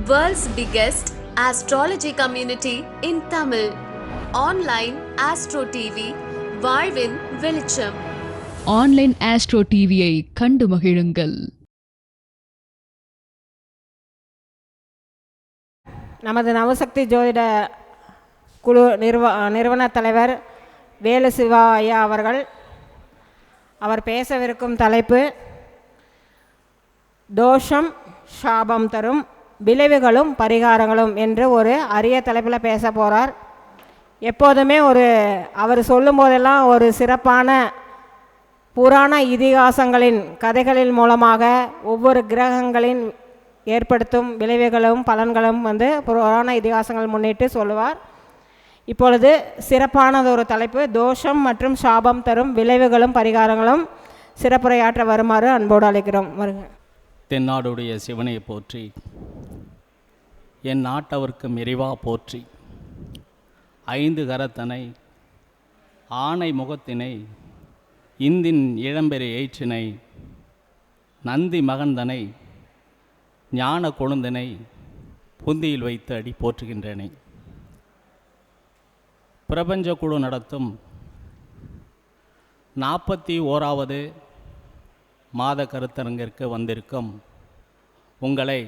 World's biggest astrology community in Tamil. Online Astro TV, வாழ்வின் வெளிச்சம். Online astro டிவியை கண்டு மகிழுங்கள். நமது நவசக்தி ஜோதிட குழு நிறுவன தலைவர் வேலு சிவா ஐயா அவர்கள் அவர் பேசவிருக்கும் தலைப்பு தோஷம் சாபம் தரும் விளைவுகளும் பரிகாரங்களும் என்று ஒரு அரிய தலைப்பில் பேச போகிறார். எப்போதுமே அவர் சொல்லும் போதெல்லாம் ஒரு சிறப்பான புராண இதிகாசங்களின் கதைகளின் மூலமாக ஒவ்வொரு கிரகங்களின் ஏற்படுத்தும் விளைவுகளும் பலன்களும் புராண இதிகாசங்கள் முன்னிட்டு சொல்லுவார். இப்பொழுது சிறப்பானது ஒரு தலைப்பு தோஷம் மற்றும் சாபம் தரும் விளைவுகளும் பரிகாரங்களும் சிறப்புரையாற்ற வருமாறு அன்போடு அழைக்கிறோம். வருங்க. தென்னாடுடைய சிவனை போற்றி, என் நாட்டவர்க்கும் இறைவா போற்றி. ஐந்து கரத்தனை ஆனை முகத்தினை இந்தின் இளம்பெறை ஏற்றினை நந்தி மகந்தனை ஞான கொழுந்தனை புந்தியில் வைத்து அடி போற்றுகின்றனை. பிரபஞ்ச குழு நடத்தும் 41வது மாத கருத்தரங்கிற்கு வந்திருக்கும் உங்களை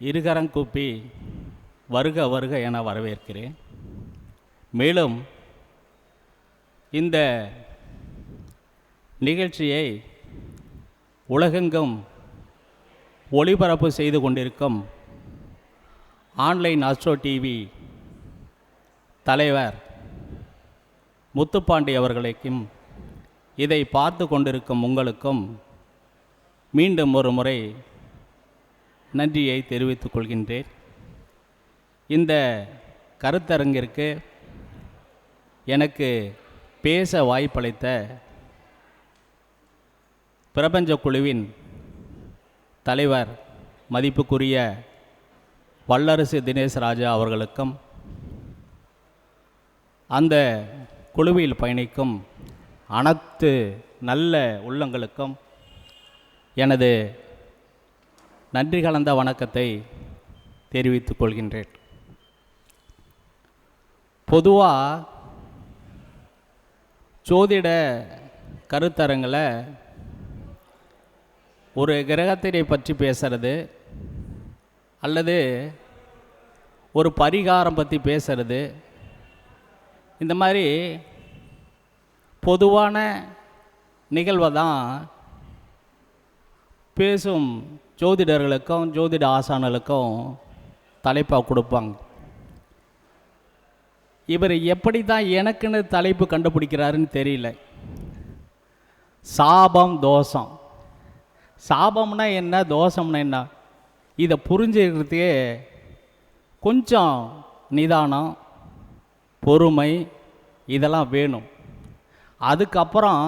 இருகரங்கூப்பி வருக வருக என வரவேற்கிறேன். மேலும் இந்த நிகழ்ச்சியை உலகெங்கும் ஒளிபரப்பு செய்து கொண்டிருக்கும் ஆன்லைன் ஆஸ்ட்ரோ டிவி தலைவர் முத்துப்பாண்டி அவர்களுக்கும் இதை பார்த்து கொண்டிருக்கும் உங்களுக்கும் மீண்டும் ஒரு முறை நன்றியை தெரிவித்துக் கொள்கின்றேன். இந்த கருத்தரங்கிற்கு எனக்கு பேச வாய்ப்பளித்த பிரபஞ்ச குழுவின் தலைவர் மதிப்புக்குரிய வல்லரசு தினேஷ் ராஜா அவர்களுக்கும் அந்த குழுவில் பயணிக்கும் அனைத்து நல்ல உள்ளங்களுக்கும் எனது நன்றி கலந்த வணக்கத்தை தெரிவித்துக் கொள்கின்றேன். பொதுவாக ஜோதிட கருத்தரங்களை ஒரு கிரகத்தினை பற்றி பேசுறது அல்லது ஒரு பரிகாரம் பற்றி பேசுறது, இந்த மாதிரி பொதுவான நிகழ்வை தான் பேசும் ஜோதிடர்களுக்கும் ஜோதிட ஆசான்களுக்கும் தலைப்பாக கொடுப்பாங்க. இவர் எப்படி தான் எனக்குன்னு தலைப்பு கண்டுபிடிக்கிறாருன்னு தெரியல. சாபம் தோஷம், சாபம்னா என்ன தோஷம்னா என்ன, இதை புரிஞ்சுக்கிறதுக்கே கொஞ்சம் நிதானம் பொறுமை இதெல்லாம் வேணும். அதுக்கப்புறம்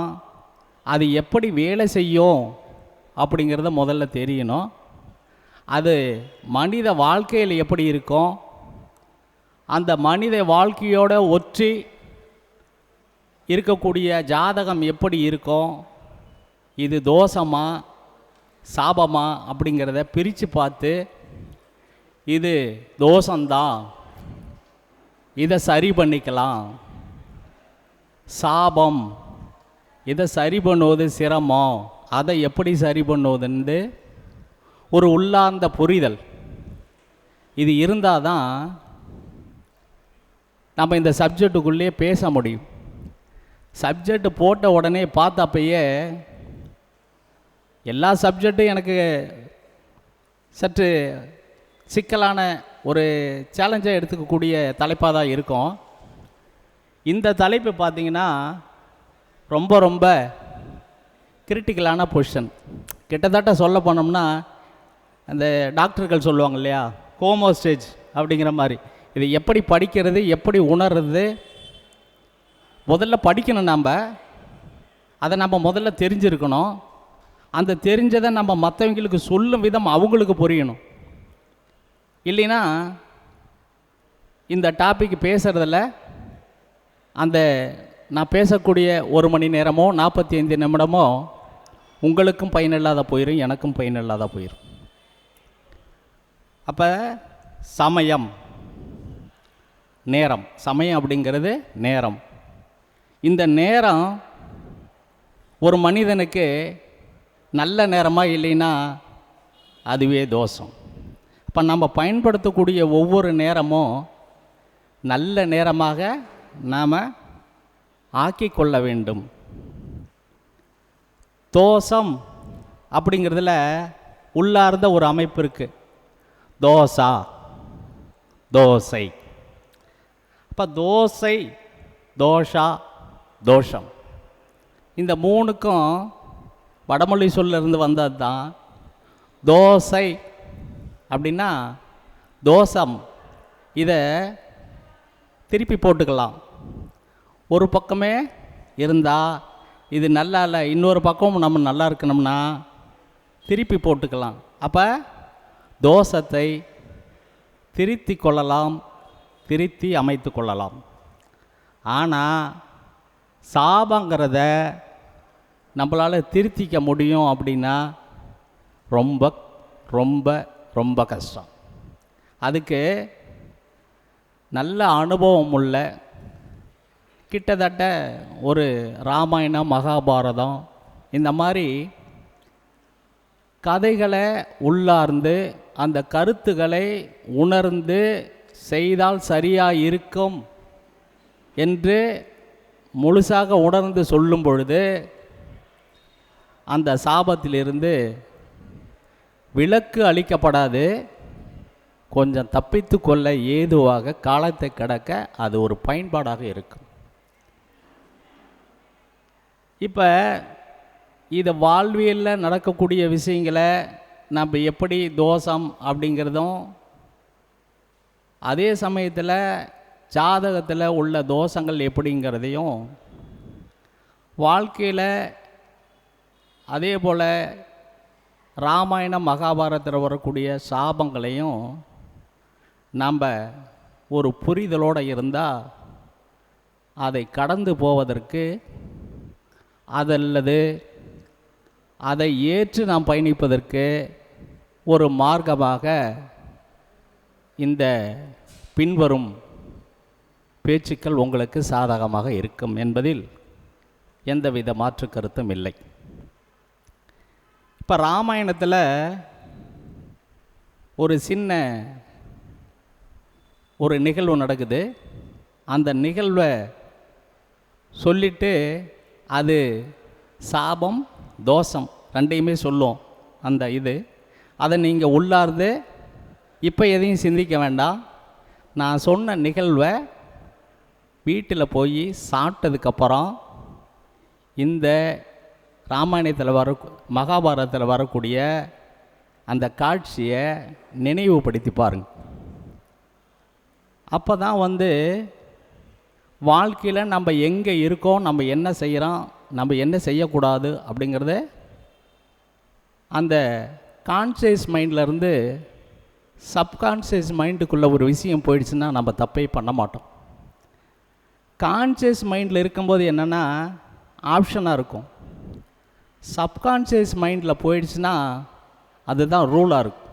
அது எப்படி வேலை செய்யும் அப்படிங்கிறத முதல்ல தெரியணும். அது மனித வாழ்க்கையில் எப்படி இருக்கும், அந்த மனித வாழ்க்கையோட ஒற்றி இருக்கக்கூடிய ஜாதகம் எப்படி இருக்கும், இது தோஷமா சாபமா அப்படிங்கிறத பிரித்து பார்த்து இது தோஷந்தான் இதை சரி பண்ணிக்கலாம், சாபம் இதை சரி பண்ணுவது சிரமம், அதை எப்படி சரி பண்ணுவதுன்னு ஒரு உள்ளார்ந்த புரிதல் இது இருந்தால் தான் நம்ம இந்த சப்ஜெக்டுக்குள்ளேயே பேச முடியும். சப்ஜெக்ட் போட்ட உடனே பார்த்தப்பயே எல்லா சப்ஜெக்டும் எனக்கு சற்று சிக்கலான ஒரு சேலஞ்சாக எடுத்துக்கக்கூடிய தலைப்பாக தான் இருக்கும். இந்த தலைப்பு பார்த்திங்கன்னா ரொம்ப ரொம்ப கிரிட்டிக்கலான பொசிஷன். கிட்டத்தட்ட சொல்ல போனோம்னா அந்த டாக்டர்கள் சொல்லுவாங்க இல்லையா, கோமோ ஸ்டேஜ் அப்படிங்கிற மாதிரி. இது எப்படி படிக்கிறது, எப்படி உணர்றது, முதல்ல படிக்கணும். அதை நம்ம முதல்ல தெரிஞ்சிருக்கணும். அந்த தெரிஞ்சதை நம்ம மற்றவங்களுக்கு சொல்லும் விதம் அவங்களுக்கு புரியணும். இல்லைன்னா இந்த டாபிக் பேசுகிறதில் அந்த நான் பேசக்கூடிய 1 மணி நேரமோ 45 நிமிடமோ உங்களுக்கும் பயனில்லாத போயிடும், எனக்கும் பயனில்லாத போயிடும். அப்போ சமயம், நேரம். சமயம் அப்படிங்கிறது நேரம். இந்த நேரம் ஒரு மனிதனுக்கு நல்ல நேரமாக இல்லைன்னா அதுவே தோஷம். இப்போ நம்ம பயன்படுத்தக்கூடிய ஒவ்வொரு நேரமும் நல்ல நேரமாக நாம் ஆக்கி கொள்ள வேண்டும். தோஷம் அப்படிங்கிறதுல உள்ளார்ந்த ஒரு அமைப்பு இருக்குது. தோசா, தோசை. அப்போ தோசை, தோஷா, தோஷம், இந்த மூணுக்கும் வடமொழி சொல்லிருந்து வந்தது தான். தோசை அப்படின்னா தோஷம். இதை திருப்பி போட்டுக்கலாம். ஒரு பக்கமே இருந்தால் இது நல்லா இல்லை, இன்னொரு பக்கம் நம்ம நல்லா இருக்கணும்னா திருப்பி போட்டுக்கலாம். அப்போ தோஷத்தை திருத்தி கொள்ளலாம், திருத்தி அமைத்து கொள்ளலாம். ஆனால் சாபங்கிறத நம்மளால் திருத்திக்க முடியும் அப்படின்னா ரொம்ப ரொம்ப ரொம்ப கஷ்டம். அதுக்கு நல்ல அனுபவம் உள்ள, கிட்டத்தட்ட ஒரு ராமாயணம், மகாபாரதம் இந்த மாதிரி கதைகளை உள்ளார்ந்து அந்த கருத்துக்களை உணர்ந்து செய்தால் சரியாக இருக்கும் என்று முழுசாக உணர்ந்து சொல்லும் பொழுது அந்த சாபத்திலிருந்து விலக்கு அளிக்கப்படாது, கொஞ்சம் தப்பித்து கொள்ள ஏதுவாக காலத்தை கடக்க அது ஒரு பயன்பாடாக இருக்கும். இப்போ இது வாழ்வியலில் நடக்கக்கூடிய விஷயங்களை நம்ம எப்படி தோஷம் அப்படிங்கிறதும், அதே சமயத்தில் ஜாதகத்தில் உள்ள தோஷங்கள் எப்படிங்கிறதையும், வாழ்க்கையில் அதே போல் ராமாயணம் மகாபாரதத்தில் வரக்கூடிய சாபங்களையும் நம்ம ஒரு புரிதலோடு இருந்தால் அதை கடந்து போவதற்கு, அதல்லது அதை ஏற்று நாம் பயணிப்பதற்கு ஒரு மார்க்கமாக இந்த பின்வரும் பேச்சுக்கள் உங்களுக்கு சாதகமாக இருக்கும் என்பதில் எந்தவித மாற்று கருத்தும் இல்லை. இப்போ ராமாயணத்தில் ஒரு சின்ன ஒரு நிகழ்வு நடக்குது. அந்த நிகழ்வை சொல்லிட்டு அது சாபம், தோஷம் ரெண்டையுமே சொல்லும். அந்த இது அதை நீங்கள் உள்ளார்ந்து இப்போ எதையும் சிந்திக்க வேண்டாம். நான் சொன்ன நிகழ்வை வீட்டில் போய் சாப்பிட்டதுக்கப்புறம் இந்த ராமாயணத்தில் மகாபாரதத்தில் வரக்கூடிய அந்த காட்சியை நினைவுபடுத்தி பாருங்கள். அப்போ தான் வாழ்க்கையில் நம்ம எங்கே இருக்கோம், நம்ம என்ன செய்கிறோம், நம்ம என்ன செய்யக்கூடாது அப்படிங்கிறத அந்த கான்சியஸ் மைண்ட்லேருந்து சப்கான்ஷியஸ் மைண்டுக்குள்ளே ஒரு விஷயம் போயிடுச்சுன்னா நம்ம தப்பே பண்ண மாட்டோம். கான்சியஸ் மைண்டில் இருக்கும்போது என்னென்னா ஆப்ஷனாக இருக்கும். சப்கான்ஷியஸ் மைண்டில் போயிடுச்சுன்னா அதுதான் ரூலாக இருக்கும்.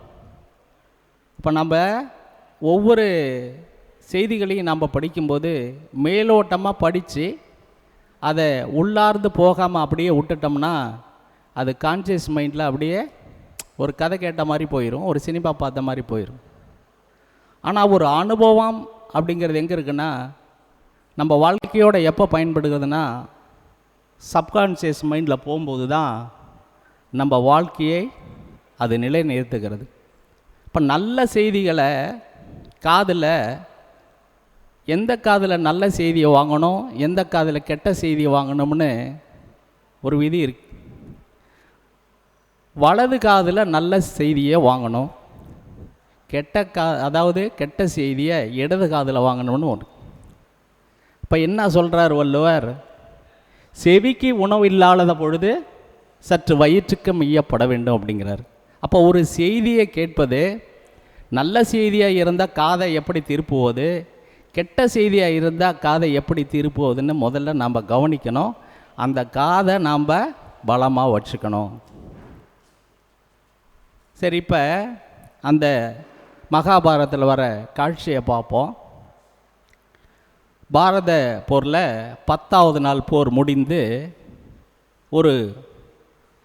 இப்போ நம்ம ஒவ்வொரு செய்திகளையும் நம்ம படிக்கும்போது மேலோட்டமாக படித்து அதை உள்ளார்ந்து போகாமல் அப்படியே விட்டுட்டோம்னா அது கான்சியஸ் மைண்டில் அப்படியே ஒரு கதை கேட்ட மாதிரி போயிடும், ஒரு சினிமா பார்த்த மாதிரி போயிடும். ஆனால் ஒரு அனுபவம் அப்படிங்கிறது எங்கே இருக்குன்னா நம்ம வாழ்க்கையோட எப்போ பயன்படுகிறதுனா சப்கான்ஷியஸ் மைண்டில் போகும்போது தான் நம்ம வாழ்க்கையை அது நிலைநிறுத்துகிறது. இப்போ நல்ல செய்திகளை காதில், எந்த காதில் நல்ல செய்தியை வாங்கணும், எந்த காதில் கெட்ட செய்தியை வாங்கணும்னு ஒரு விதி இருக்கு. வலது காதில் நல்ல செய்தியை வாங்கணும், அதாவது கெட்ட செய்தியை இடது காதில் வாங்கணும்னு ஒன்று. இப்போ என்ன சொல்கிறார் வள்ளுவர்? செவிக்கு உணவு இல்லாத பொழுது சற்று வயிற்றுக்கு மெய்யப்பட வேண்டும் அப்படிங்கிறார். அப்போ ஒரு செய்தியை கேட்பது, நல்ல செய்தியாக இருந்தால் காதை எப்படி திருப்புவது, கெட்ட செய்தியாக இருந்தால் காதை எப்படி திருப்புவதுன்னு முதல்ல நாம் கவனிக்கணும். அந்த காதை நாம் பலமாக வச்சுக்கணும். சரி, இப்போ அந்த மகாபாரதத்தில் வர காட்சியை பார்ப்போம். பாரத போரில் 10வது நாள் போர் முடிந்து ஒரு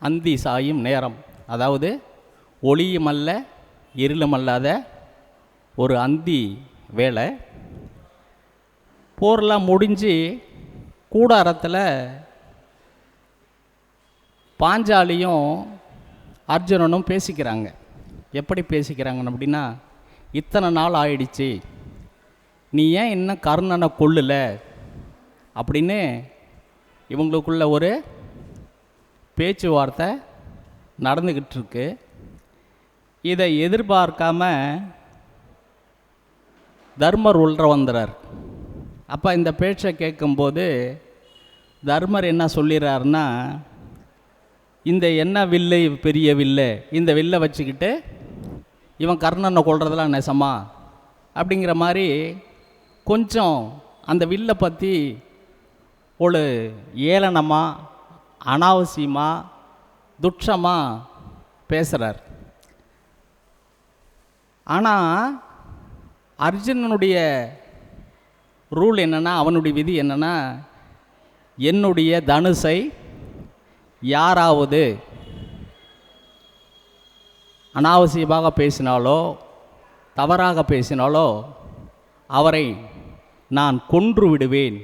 அந்தி சாயும் நேரம், அதாவது ஒளியுமல்ல இருளுமல்லாத ஒரு அந்தி வேளை. போர்லாம் முடிஞ்சு கூடாரத்தில் பாஞ்சாலியும் அர்ஜுனனும் பேசிக்கிறாங்க. எப்படி பேசிக்கிறாங்கன்னு அப்படின்னா, இத்தனை நாள் ஆயிடுச்சு, நீ ஏன் இன்னும் கர்ணனை கொல்லல அப்படின்னு இவங்களுக்குள்ள ஒரு பேச்சுவார்த்தை நடந்துக்கிட்டு இருக்கு. இதை எதிர்பார்க்காம தர்மர் உள்ள வந்துறார். அப்போ இந்த பேச்சை கேட்கும்போது தர்மர் என்ன சொல்லிடுறாருன்னா, இந்த என்ன வில்லை பெரிய வில்லை, இந்த வில்லை வச்சுக்கிட்டு இவன் கர்ணனை கொள்றதெல்லாம் நெசமா அப்படிங்கிற மாதிரி கொஞ்சம் அந்த வில்லை பற்றி ஒரு ஏளனமாக அனாவசியமாக துட்சமாக பேசுகிறார். ஆனால் அர்ஜுனனுடைய ரூல் என்னென்னா, அவனுடைய விதி என்னென்னா, என்னுடைய தனுசை யாராவது அனாவசியமாக பேசினாலோ தவறாக பேசினாலோ அவரை நான் கொன்று விடுவேன்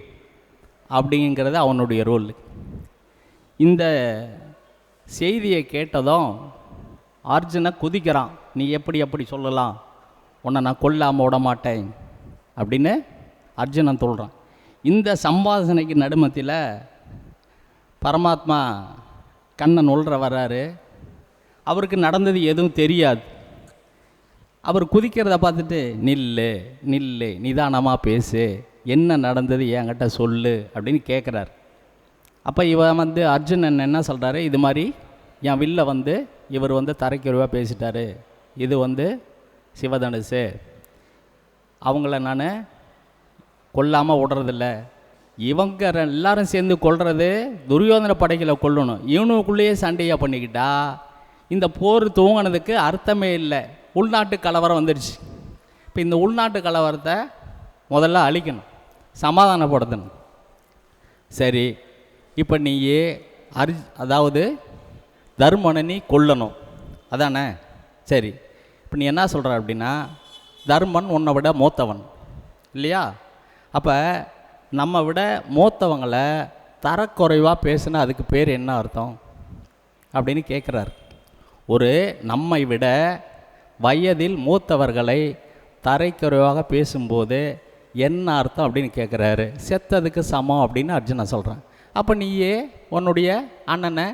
அப்படிங்கிறது அவனுடைய ரூல். இந்த செய்தியை கேட்டதும் அர்ஜுனை குதிக்கிறான். நீ எப்படி அப்படி சொல்லலாம், உன்னை நான் கொல்லாமல் விட மாட்டேன் அப்படின்னு அர்ஜுனன் சொல்கிறான். இந்த சம்பாஷணைக்கு நடுமத்தில் பரமாத்மா கண்ணன் உள்ற வர்றாரு. அவருக்கு நடந்தது எதுவும் தெரியாது. அவர் குதிக்கிறத பார்த்துட்டு, நில்லு நில்லு, நிதானமாக பேசு, என்ன நடந்தது என்கிட்ட சொல்லு அப்படின்னு கேட்குறார். அப்போ இவன் அர்ஜுனன் என்ன சொல்கிறாரு, இது மாதிரி என் வில்ல இவர் தரைக்குறைவாக பேசிட்டாரு, இது சிவதனுசு, அவங்கள நான் கொல்லாமல் விடுறதில்ல, இவங்க எல்லாரும் சேர்ந்து கொள்வது துரியோதன படைகளை கொல்லணும், இவனுக்குள்ளேயே சண்டையாக பண்ணிக்கிட்டா இந்த போர் தூங்கினதுக்கு அர்த்தமே இல்லை. உள்நாட்டு கலவரம் வந்துடுச்சு. இப்போ இந்த உள்நாட்டு கலவரத்தை முதல்ல அழிக்கணும், சமாதானப்படுத்தணும். சரி, இப்போ நீயே அதாவது தர்மனை நீ கொல்லணும் அதானே? சரி, இப்போ நீ என்ன சொல்கிற அப்படின்னா, தர்மன் உன்னை விட மூத்தவன் இல்லையா? அப்போ நம்ம விட மூத்தவங்களை தரக்குறைவாக பேசுனா அதுக்கு பேர் என்ன அர்த்தம் அப்படின்னு கேட்குறாரு. ஒரு நம்மை விட வயதில் மூத்தவர்களை தரைக்குறைவாக பேசும்போது என்ன அர்த்தம் அப்படின்னு கேட்குறாரு. செத்ததுக்கு சமம் அப்படின்னு அர்ஜுனன் சொல்கிறான். அப்போ நீயே உன்னுடைய அண்ணனை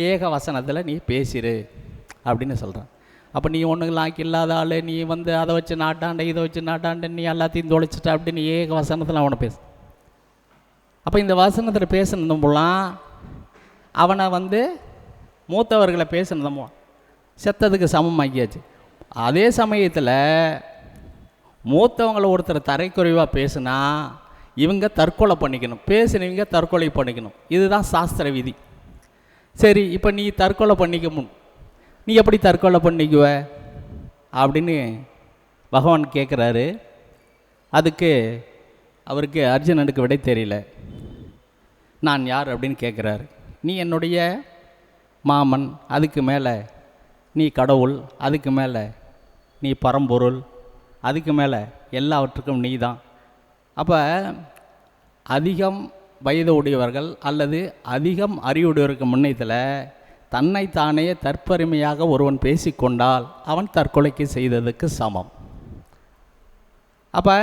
ஏக வசனத்தில் நீ பேசிடு அப்படின்னு சொல்கிறான். அப்போ நீ ஒன்றுங்களாக்கி இல்லாத ஆள், நீ அதை வச்சு நாட்டாண்ட இதை வச்சு நாட்டாண்ட நீ எல்லாத்தையும் தொலைச்சிட்ட அப்படின்னு ஏக வசனத்தில் அவனை பேசு. அப்போ இந்த வசனத்தில் பேசுனதும்போலாம் அவனை மூத்தவர்களை பேசுனதுமோ செத்ததுக்கு சமமாக்கியாச்சு. அதே சமயத்தில் மூத்தவங்களை ஒருத்தர் தரைக்குறைவாக பேசுனா இவங்க தற்கொலை பண்ணிக்கணும், பேசினவங்க தற்கொலை பண்ணிக்கணும். இதுதான் சாஸ்திர விதி. சரி, இப்போ நீ தற்கொலை பண்ணிக்க நீ எப்படி தற்கொலை பண்ணிக்குவ அப்படின்னு பகவான் கேட்குறாரு. அதுக்கு அவருக்கு அர்ஜுனனுக்கு விடை தெரியல. நான் யார் அப்படின்னு கேட்குறாரு. நீ என்னுடைய மாமன், அதுக்கு மேலே நீ கடவுள், அதுக்கு மேலே நீ பரம்பொருள், அதுக்கு மேலே எல்லாவற்றுக்கும் நீ தான். அப்போ அதிகம் வயது உடையவர்கள் அல்லது அதிகம் அறிவுடையவருக்கு முன்னத்தில் தன்னைத்தானே தற்பெருமையாக ஒருவன் பேசிக்கொண்டால் அவன் தற்கொலைக்கு செய்ததுக்கு சமம். அப்போ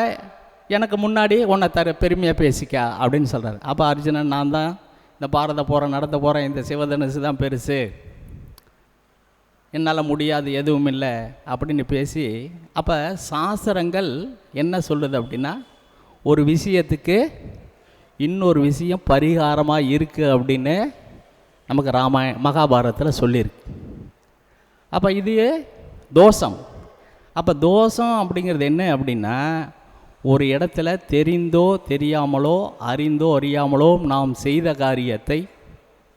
எனக்கு முன்னாடி உன்னை பெருமையாக பேசிக்க அப்படின்னு சொல்கிறார். அப்போ அர்ஜுனன், நான் தான் இந்த பாரத போகிறேன், நடத்த போகிறேன், இந்த சிவதனுசு தான் பெருசு, என்னால் முடியாது எதுவும் இல்லை அப்படின்னு பேசி, அப்போ சாஸ்திரங்கள் என்ன சொல்லுது அப்படின்னா, ஒரு விஷயத்துக்கு இன்னொரு விஷயம் பரிகாரமாக இருக்குது அப்படின்னு நமக்கு மகாபாரதத்தில் சொல்லியிருக்கு. அப்போ இது தோஷம். அப்போ தோஷம் அப்படிங்கிறது என்ன அப்படின்னா, ஒரு இடத்துல தெரிந்தோ தெரியாமலோ அறிந்தோ அறியாமலோ நாம் செய்த காரியத்தை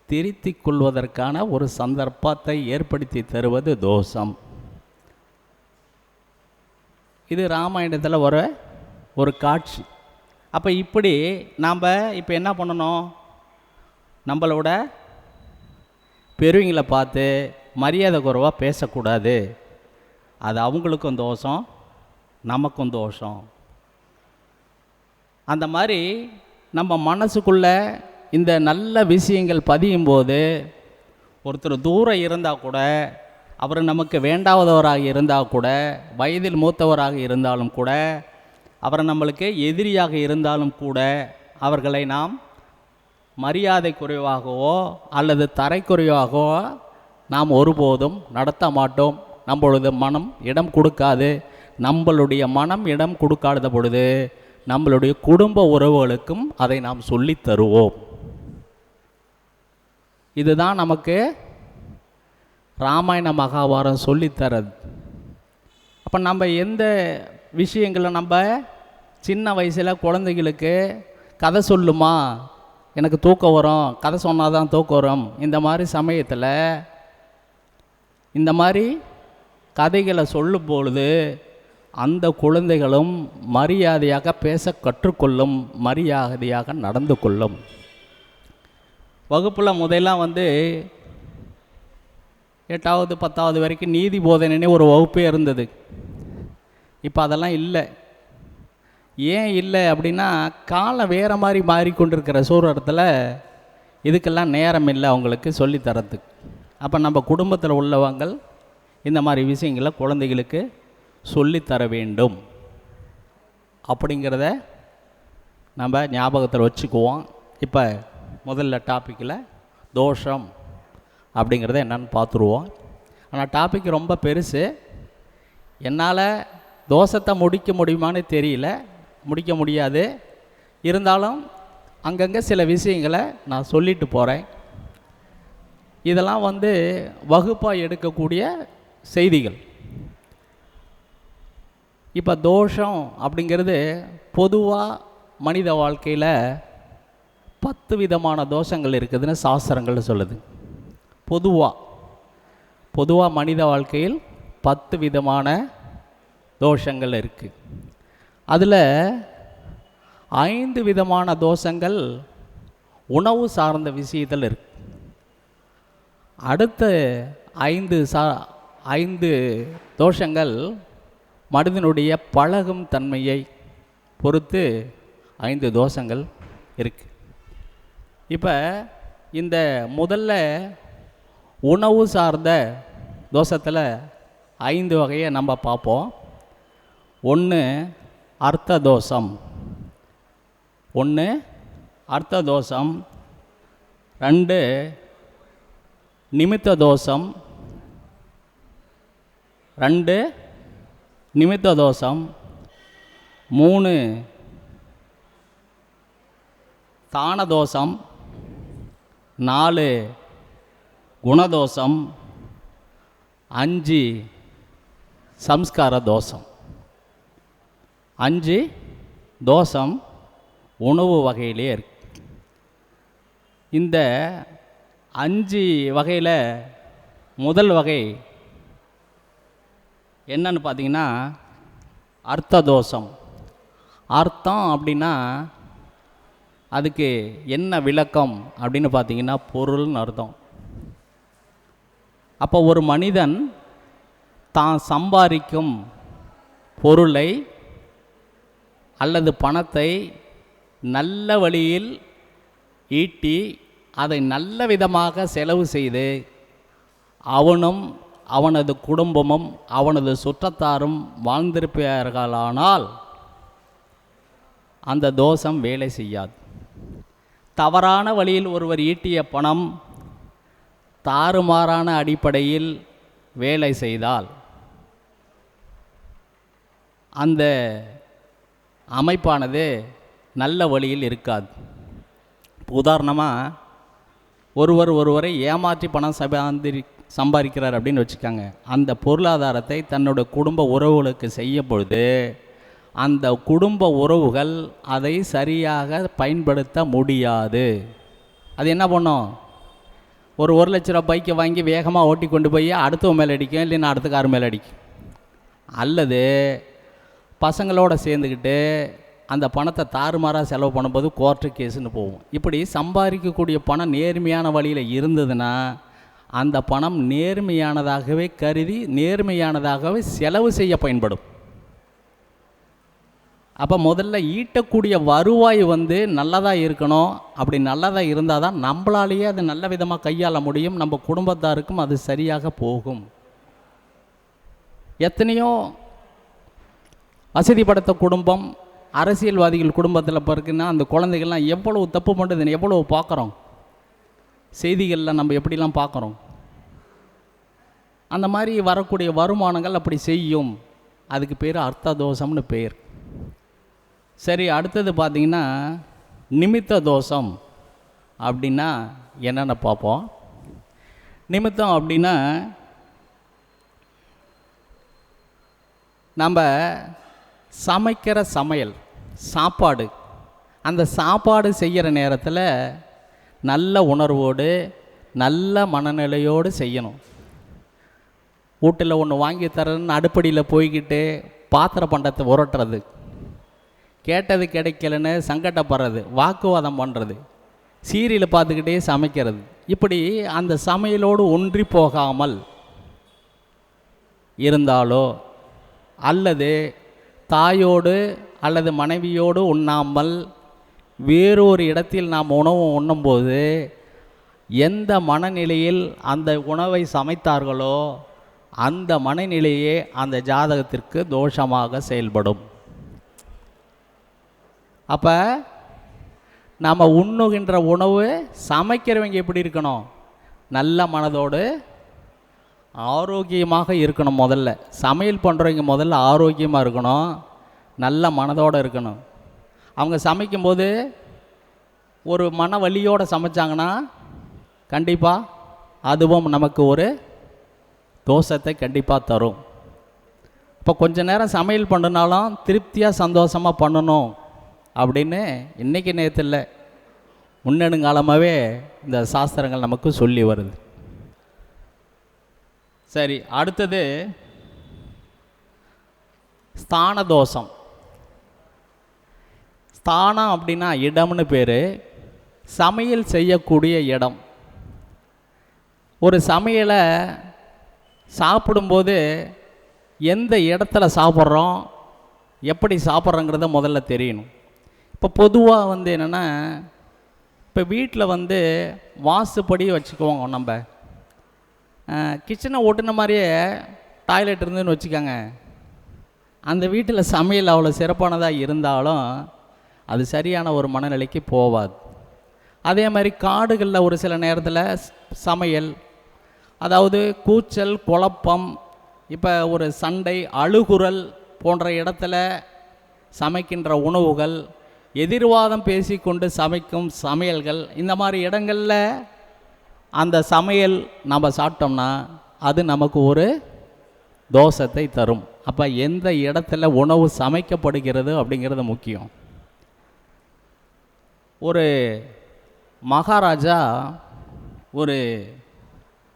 திருத்திக் கொள்வதற்கான ஒரு சந்தர்ப்பத்தை ஏற்படுத்தி தருவது தோஷம். இது ராமாயணத்தில் ஒரு காட்சி. அப்போ இப்படி நாம் இப்போ என்ன பண்ணணும், நம்மளோட பெரியவங்களை பார்த்து மரியாதை குறைவாக பேசக்கூடாது. அது அவங்களுக்கும் தோஷம், நமக்கும் தோஷம். அந்த மாதிரி நம்ம மனசுக்குள்ளே இந்த நல்ல விஷயங்கள் பதியும் போது ஒருத்தர் தூரம் இருந்தால் கூட, அவர் நமக்கு வேண்டாதவராக இருந்தால் கூட, வயதில் மூத்தவராக இருந்தாலும் கூட, அவர் நம்மளுக்கு எதிரியாக இருந்தாலும் கூட, அவர்களை நாம் மரியாதை குறைவாகவோ அல்லது தரைக்குறைவாகவோ நாம் ஒருபோதும் நடத்த மாட்டோம். நம்மளது மனம் இடம் கொடுக்காது. நம்மளுடைய மனம் இடம் கொடுக்காத பொழுது நம்மளுடைய குடும்ப உறவுகளுக்கும் அதை நாம் சொல்லித் தருவோம். இதுதான் நமக்கு ராமாயண மகாபாரதம் சொல்லித்தரது. அப்போ நம்ம எந்த விஷயங்களை நம்ம சின்ன வயசில் குழந்தைகளுக்கு கதை சொல்லுமா, எனக்கு தூக்கம் வரும், கதை சொன்னால் தான் தூக்கம் வரும், இந்த மாதிரி சமயத்தில் இந்த மாதிரி கதைகளை சொல்லும் பொழுது அந்த குழந்தைகளும் மரியாதையாக பேச கற்றுக்கொள்ளும், மரியாதையாக நடந்து கொள்ளும். வகுப்பில் முதலாம் 8வது 10வது வரைக்கும் நீதி போதனைன்னு ஒரு வகுப்பே இருந்தது. இப்போ அதெல்லாம் இல்லை. ஏன் இல்லை அப்படின்னா, காலம் வேறு மாதிரி மாறிக்கொண்டிருக்கிற சூழலத்தில் இதுக்கெல்லாம் நேரம் இல்லை அவங்களுக்கு சொல்லித்தரத்துக்கு. அப்போ நம்ம குடும்பத்தில் உள்ளவங்கள் இந்த மாதிரி விஷயங்களை குழந்தைகளுக்கு சொல்லித்தர வேண்டும் அப்படிங்கிறத நம்ம ஞாபகத்தில் வச்சுக்குவோம். இப்போ முதல்ல டாப்பிக்கில் தோஷம் அப்படிங்கிறத என்னன்னு பார்த்துருவோம். ஆனால் டாபிக் ரொம்ப பெருசு. என்னால் தோஷத்தை முடிக்க முடியுமான்னு தெரியல, முடிக்க முடியாது. இருந்தாலும் அங்கங்கே சில விஷயங்களை நான் சொல்லிட்டு போகிறேன். இதெல்லாம் வகுப்பாக எடுக்கக்கூடிய செய்திகள். இப்போ தோஷம் அப்படிங்கிறது பொதுவாக மனித வாழ்க்கையில் 10 விதமான தோஷங்கள் இருக்குதுன்னு சாஸ்திரங்கள் சொல்லுது. பொதுவாக மனித வாழ்க்கையில் 10 விதமான தோஷங்கள் இருக்குது. அதில் 5 விதமான தோஷங்கள் உணவு சார்ந்த விஷயத்தில் இருக்கு. அடுத்த 5 தோஷங்கள் மனிதனுடைய பழகும் தன்மையை பொறுத்து 5 தோஷங்கள் இருக்குது. இப்போ இந்த முதல்ல உணவு சார்ந்த தோஷத்தில் 5 வகையை நம்ம பார்ப்போம். 1 அர்த்த தோஷம். 2 நிமித்த தோஷம். 3 தான தோஷம். 4 குணதோஷம். 5 சம்ஸ்கார தோஷம். 5 தோஷம் உணவு வகையிலே இருக்கு. இந்த 5 வகையில் முதல் வகை என்னன்னு பார்த்தீங்கன்னா அர்த்த தோஷம். அர்த்தம் அப்படின்னா அதுக்கு என்ன விளக்கம் அப்படின்னு பார்த்தீங்கன்னா பொருள்னு அர்த்தம். அப்போ ஒரு மனிதன் தான் சம்பாதிக்கும் பொருளை அல்லது பணத்தை நல்ல வழியில் ஈட்டி அதை நல்ல விதமாக செலவு செய்து அவனும் அவனது குடும்பமும் அவனது சுற்றத்தாரும் வாழ்ந்திருப்பார்களானால் அந்த தோஷம் வேலை செய்யாது. தவறான வழியில் ஒருவர் ஈட்டிய பணம் தாறுமாறான அடிப்படையில் வேலை செய்தால் அந்த அமைப்பானது நல்ல வழியில் இருக்காது. உதாரணமாக ஒருவரை ஏமாற்றி பணம் சம்பாதிக்கிறார் அப்படின்னு வச்சுக்கோங்க. அந்த பொருளாதாரத்தை தன்னோட குடும்ப உறவுகளுக்கு செய்யும் பொழுது அந்த குடும்ப உறவுகள் அதை சரியாக பயன்படுத்த முடியாது. அது என்ன பண்ணும், ஒரு 1 லட்ச ரூபா பைக்கை வாங்கி வேகமாக ஓட்டி கொண்டு போய் அடுத்தவன் மேலே அடிக்கும், இல்லைன்னா அடுத்த கார் மேலே அடிக்கும். அல்லது பசங்களோட சேர்ந்துக்கிட்டு அந்த பணத்தை தாறுமாறாக செலவு பண்ணும்போது கோர்ட்டு கேஸுன்னு போகும். இப்படி சம்பாதிக்கக்கூடிய பணம் நேர்மையான வழியில் இருந்ததுன்னா அந்த பணம் நேர்மையானதாகவே கருதி நேர்மையானதாகவே செலவு செய்ய பயன்படும். அப்போ முதல்ல ஈட்டக்கூடிய வருவாய் நல்லதாக இருக்கணும். அப்படி நல்லதாக இருந்தால் தான் நம்மளாலேயே அது நல்ல விதமாக கையாள முடியும், நம்ம குடும்பத்தாருக்கும் அது சரியாக போகும். எத்தனையோ வசதி படைத்த குடும்பம், அரசியல்வாதிகள் குடும்பத்தில் பிறகுன்னா அந்த குழந்தைகள்லாம் எவ்வளோ தப்பு பண்ணுறதுன்னு எவ்வளோ பார்க்குறோம், செய்திகளில் நம்ம எப்படிலாம் பார்க்குறோம். அந்த மாதிரி வரக்கூடிய வருமானங்கள் அப்படி செய்யும். அதுக்கு பேர் அர்த்த தோஷம்னு பேர். சரி, அடுத்தது பார்த்திங்கன்னா நிமித்த தோஷம் அப்படின்னா என்னென்ன பார்ப்போம். நிமித்தம் அப்படின்னா நம்ம சமைக்கிற சமையல் சாப்பாடு, அந்த சாப்பாடு செய்கிற நேரத்தில் நல்ல உணர்வோடு நல்ல மனநிலையோடு செய்யணும். வீட்டில் ஒன்று வாங்கி தரேன்னு அடுப்படியில் போய்கிட்டு பாத்திர பண்டத்தை உரட்டுறது, கேட்டது கிடைக்கலன்னு சங்கடப்படுறது, வாக்குவாதம் பண்ணுறது, சீரியலை பார்த்துக்கிட்டே சமைக்கிறது, இப்படி அந்த சமையலோடு ஒன்றி போகாமல் இருந்தாலோ அல்லது தாயோடு அல்லது மனைவியோடு உண்ணாமல் வேறொரு இடத்தில் நாம் உணவு உண்ணும்போது எந்த மனநிலையில் அந்த உணவை சமைத்தார்களோ அந்த மனநிலையே அந்த ஜாதகத்திற்கு தோஷமாக செயல்படும். அப்போ நாம் உண்ணுகின்ற உணவு சமைக்கிறவங்க எப்படி இருக்கணும்? நல்ல மனதோடு ஆரோக்கியமாக இருக்கணும். முதல்ல சமையல் பண்ணுறவங்க முதல்ல ஆரோக்கியமாக இருக்கணும், நல்ல மனதோடு இருக்கணும். அவங்க சமைக்கும்போது ஒரு மன வலியோடு சமைச்சாங்கன்னா கண்டிப்பாக அதுவும் நமக்கு ஒரு தோஷத்தை கண்டிப்பாக தரும். இப்போ கொஞ்ச நேரம் சமையல் பண்ணுனாலும் திருப்தியாக சந்தோஷமாக பண்ணணும் அப்படின்னு இன்றைக்கி நேற்று இல்லை, முன்னெடுங்காலமாகவே இந்த சாஸ்திரங்கள் நமக்கு சொல்லி வருது. சரி, அடுத்தது ஸ்தான தோஷம். ஸ்தானம் அப்படின்னா இடம்னு பேர், சமையல் செய்யக்கூடிய இடம். ஒரு சமையலை சாப்பிடும்போது எந்த இடத்துல சாப்பிட்றோம், எப்படி சாப்பிட்றோங்கிறத முதல்ல தெரியணும். இப்போ பொதுவாக என்னென்னா, இப்போ வீட்டில் வாசுப்படி வச்சுக்குவோங்க. நம்ம கிச்சனை ஓட்டுன மாதிரியே டாய்லெட் இருந்துன்னு வச்சுக்கோங்க, அந்த வீட்டில் சமையல் அவ்வளோ சிறப்பானதாக இருந்தாலும் அது சரியான ஒரு மனநிலைக்கு போகாது. அதே மாதிரி காடுகளில் ஒரு சில நேரத்தில் சமையல், அதாவது கூச்சல் குழப்பம், இப்போ ஒரு சண்டை அழுகுரல் போன்ற இடத்துல சமைக்கின்ற உணவுகள், எதிர்வாதம் பேசிக்கொண்டு சமைக்கும் சமையல்கள், இந்த மாதிரி இடங்களில் அந்த சமையல் நம்ம சாப்பிட்டோம்னா அது நமக்கு ஒரு தோஷத்தை தரும். அப்போ எந்த இடத்துல உணவு சமைக்கப்படுகிறது அப்படிங்கிறது முக்கியம். ஒரு மகாராஜா ஒரு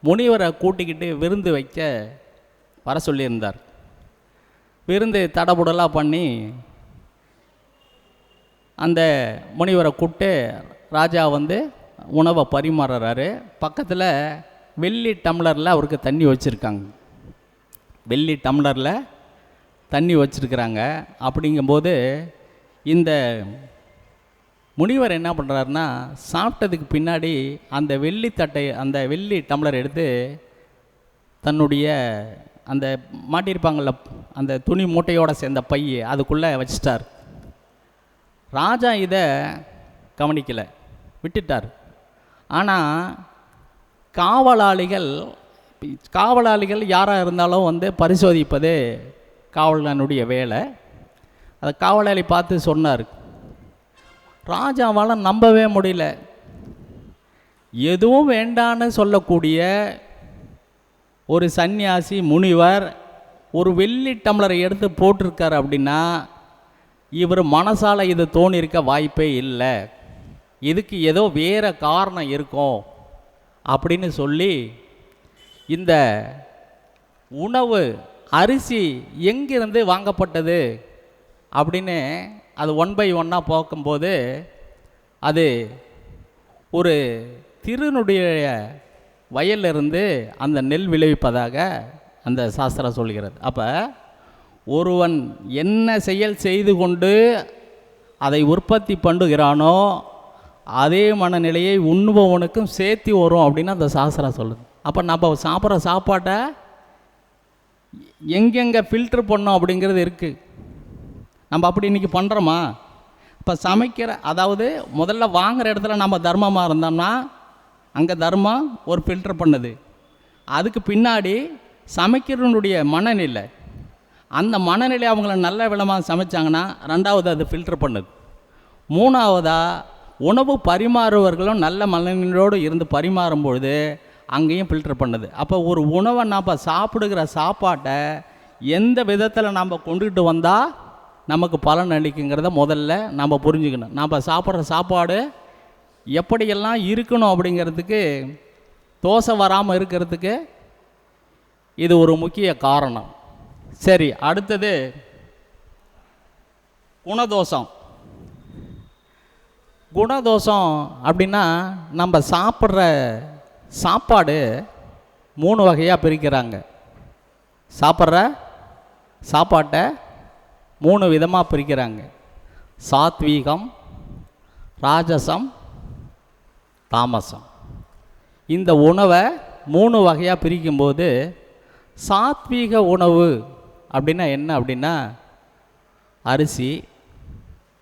முனிவரை கூட்டிக்கிட்டு விருந்து வைக்க வர சொல்லியிருந்தார். விருந்து தடபுடலாக பண்ணி அந்த முனிவரை கூப்பிட்டு ராஜா உணவை பரிமாறுறாரு. பக்கத்தில் வெள்ளி டம்ளரில் அவருக்கு தண்ணி வச்சுருக்காங்க, வெள்ளி டம்ளரில் தண்ணி வச்சுருக்குறாங்க. அப்படிங்கும்போது இந்த முனிவர் என்ன பண்ணுறாருன்னா, சாப்பிட்டதுக்கு பின்னாடி அந்த வெள்ளி தட்டை, அந்த வெள்ளி டம்ளர் எடுத்து தன்னுடைய அந்த மாட்டியிருப்பாங்கள்ல அந்த துணி மூட்டையோடு சேர்ந்த பையை அதுக்குள்ளே வச்சிட்டார். ராஜா இதை கவனிக்கலை, விட்டுட்டார். ஆனால் காவலாளிகள் யாராக இருந்தாலும் பரிசோதிப்பது காவலனுடைய வேலை. அதை காவலாளி பார்த்து சொன்னார். ராஜாவால் நம்பவே முடியல. எதுவும் வேண்டான்னு சொல்லக்கூடிய ஒரு சன்னியாசி முனிவர் ஒரு வெள்ளி டம்ளரை எடுத்து போட்டிருக்கார் அப்படின்னா இவர் மனசால் இது தோணியிருக்க வாய்ப்பே இல்லை, இதுக்கு ஏதோ வேறு காரணம் இருக்கும் அப்படின்னு சொல்லி இந்த உணவு அரிசி எங்கிருந்து வாங்கப்பட்டது அப்படின்னு அது 1 பை 1 போக்கும்போது அது ஒரு திருனுடைய வயலிலிருந்து அந்த நெல் விளைவிப்பதாக அந்த சாஸ்திரம் சொல்கிறது. அப்போ ஒருவன் என்ன செயல் செய்து கொண்டு அதை உற்பத்தி பண்ணுகிறானோ அதே மனநிலையை உண்ணுபவனுக்கும் சேர்த்து வரும் அப்படின்னு அந்த சாஸ்திரம் சொல்லுது. அப்போ நம்ம சாப்பிட்ற சாப்பாட்டை எங்கெங்கே ஃபில்ட்ரு பண்ணோம் அப்படிங்கிறது இருக்குது. நம்ம அப்படி இன்றைக்கி பண்ணுறோமா? இப்போ சமைக்கிற, அதாவது முதல்ல வாங்குகிற இடத்துல நம்ம தர்மமாக இருந்தோம்னா அங்கே தர்மம் ஒரு ஃபில்டர் பண்ணுது. அதுக்கு பின்னாடி சமைக்கிறவனுடைய மனநிலை, அந்த மனநிலை அவங்கள நல்ல விதமாக சமைச்சாங்கன்னா ரெண்டாவது அது ஃபில்டர் பண்ணுது. மூணாவதாக உணவு பரிமாறுவர்களும் நல்ல மனநிலையோடு இருந்து பரிமாறும் பொழுது அங்கேயும் ஃபில்டர் பண்ணுது. அப்போ ஒரு உணவை நாம் சாப்பிடுகிற சாப்பாட்டை எந்த விதத்தில் நாம் கொண்டுகிட்டு வந்தால் நமக்கு பலன் அளிக்குங்கிறத முதல்ல நம்ம புரிஞ்சுக்கணும். நாம் சாப்பிட்ற சாப்பாடு எப்படியெல்லாம் இருக்கணும் அப்படிங்கிறதுக்கு, தோசை வராமல் இருக்கிறதுக்கு இது ஒரு முக்கிய காரணம். சரி, அடுத்தது குணதோஷம். குணதோஷம் அப்படின்னா நம்ம சாப்பிட்ற சாப்பாடு 3 வகையாக பிரிக்கிறாங்க. சாப்பிட்ற சாப்பாட்டை 3 விதமாக பிரிக்கிறாங்க. சாத்வீகம், ராஜசம், தாமசம். இந்த உணவை 3 வகையாக பிரிக்கும்போது சாத்வீக உணவு அப்படின்னா என்ன அப்படின்னா அரிசி,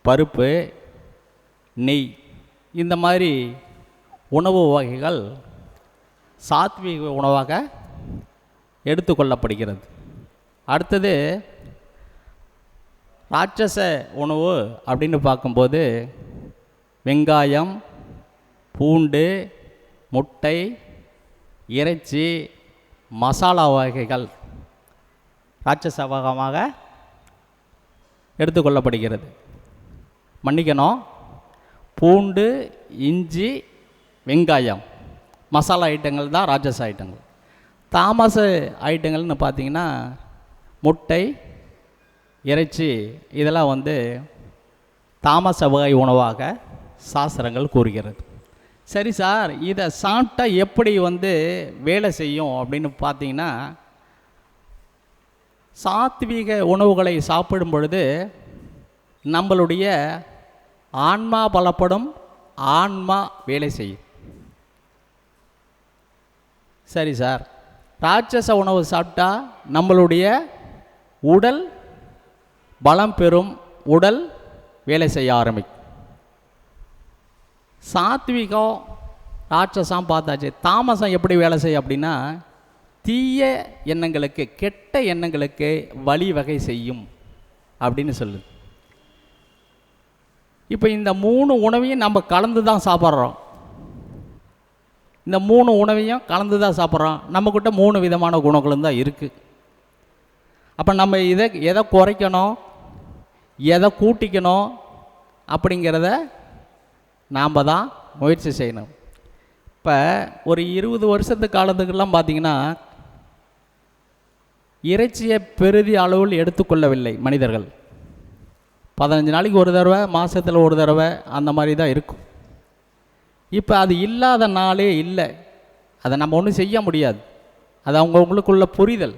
பருப்பு, நெய், இந்த மாதிரி உணவு வகைகள் சாத்வீக உணவாக எடுத்துக்கொள்ளப்படுகிறது. அடுத்தது ராட்சச உணவு அப்படின்னு பார்க்கும்போது வெங்காயம், பூண்டு, முட்டை, இறைச்சி, மசாலா வகைகள் ராட்சச வகமாக எடுத்துக்கொள்ளப்படுகிறது. மன்னிக்கணும், பூண்டு, இஞ்சி, வெங்காயம் மசாலா ஐட்டங்கள் தான் ராட்சச ஐட்டங்கள். தாமச ஐட்டங்கள்னு பார்த்திங்கன்னா முட்டை, இறைச்சி, இதெல்லாம் தாமச வகை உணவாக சாஸ்திரங்கள் கூறுகிறது. சரி சார், இதை சாப்பிட்டா எப்படி வேலை செய்யும் அப்படின்னு பார்த்தீங்கன்னா, சாத்வீக உணவுகளை சாப்பிடும் பொழுது நம்மளுடைய ஆன்மா பலப்படும், ஆன்மா வேலை செய்யும். சரி சார், ராட்சச உணவு சாப்பிட்டா நம்மளுடைய உடல் பலம் பெறும், உடல் வேலை செய்ய ஆரம்பிக்கும். சாத்விகம், ராட்சசம் பார்த்தாச்சு. தாமசம் எப்படி வேலை செய்யும் அப்படின்னா தீய எண்ணங்களுக்கு, கெட்ட எண்ணங்களுக்கு வழிவகை செய்யும் அப்படின்னு சொல்லுது. இப்போ இந்த 3 உணவையும் நம்ம கலந்து தான் சாப்பிட்றோம். இந்த 3 உணவையும் கலந்து தான் சாப்பிட்றோம். நம்மக்கிட்ட 3 விதமான குணங்களும் தான் இருக்குது. அப்போ நம்ம எதை குறைக்கணும், எதை கூட்டிக்கணும் அப்படிங்கிறத நாம் தான் முயற்சி செய்யணும். இப்போ ஒரு 20 வருஷத்து காலத்துக்கெல்லாம் பார்த்திங்கன்னா இறைச்சியை பெரிதி அளவில் எடுத்துக்கொள்ளவில்லை மனிதர்கள். 15 நாளைக்கு ஒரு தடவை, மாதத்தில் ஒரு தடவை, அந்த மாதிரி தான் இருக்கும். இப்போ அது இல்லாத நாளே இல்லை. அதை நம்ம ஒன்றும் செய்ய முடியாது. அது அவங்களுக்குள்ள புரிதல்.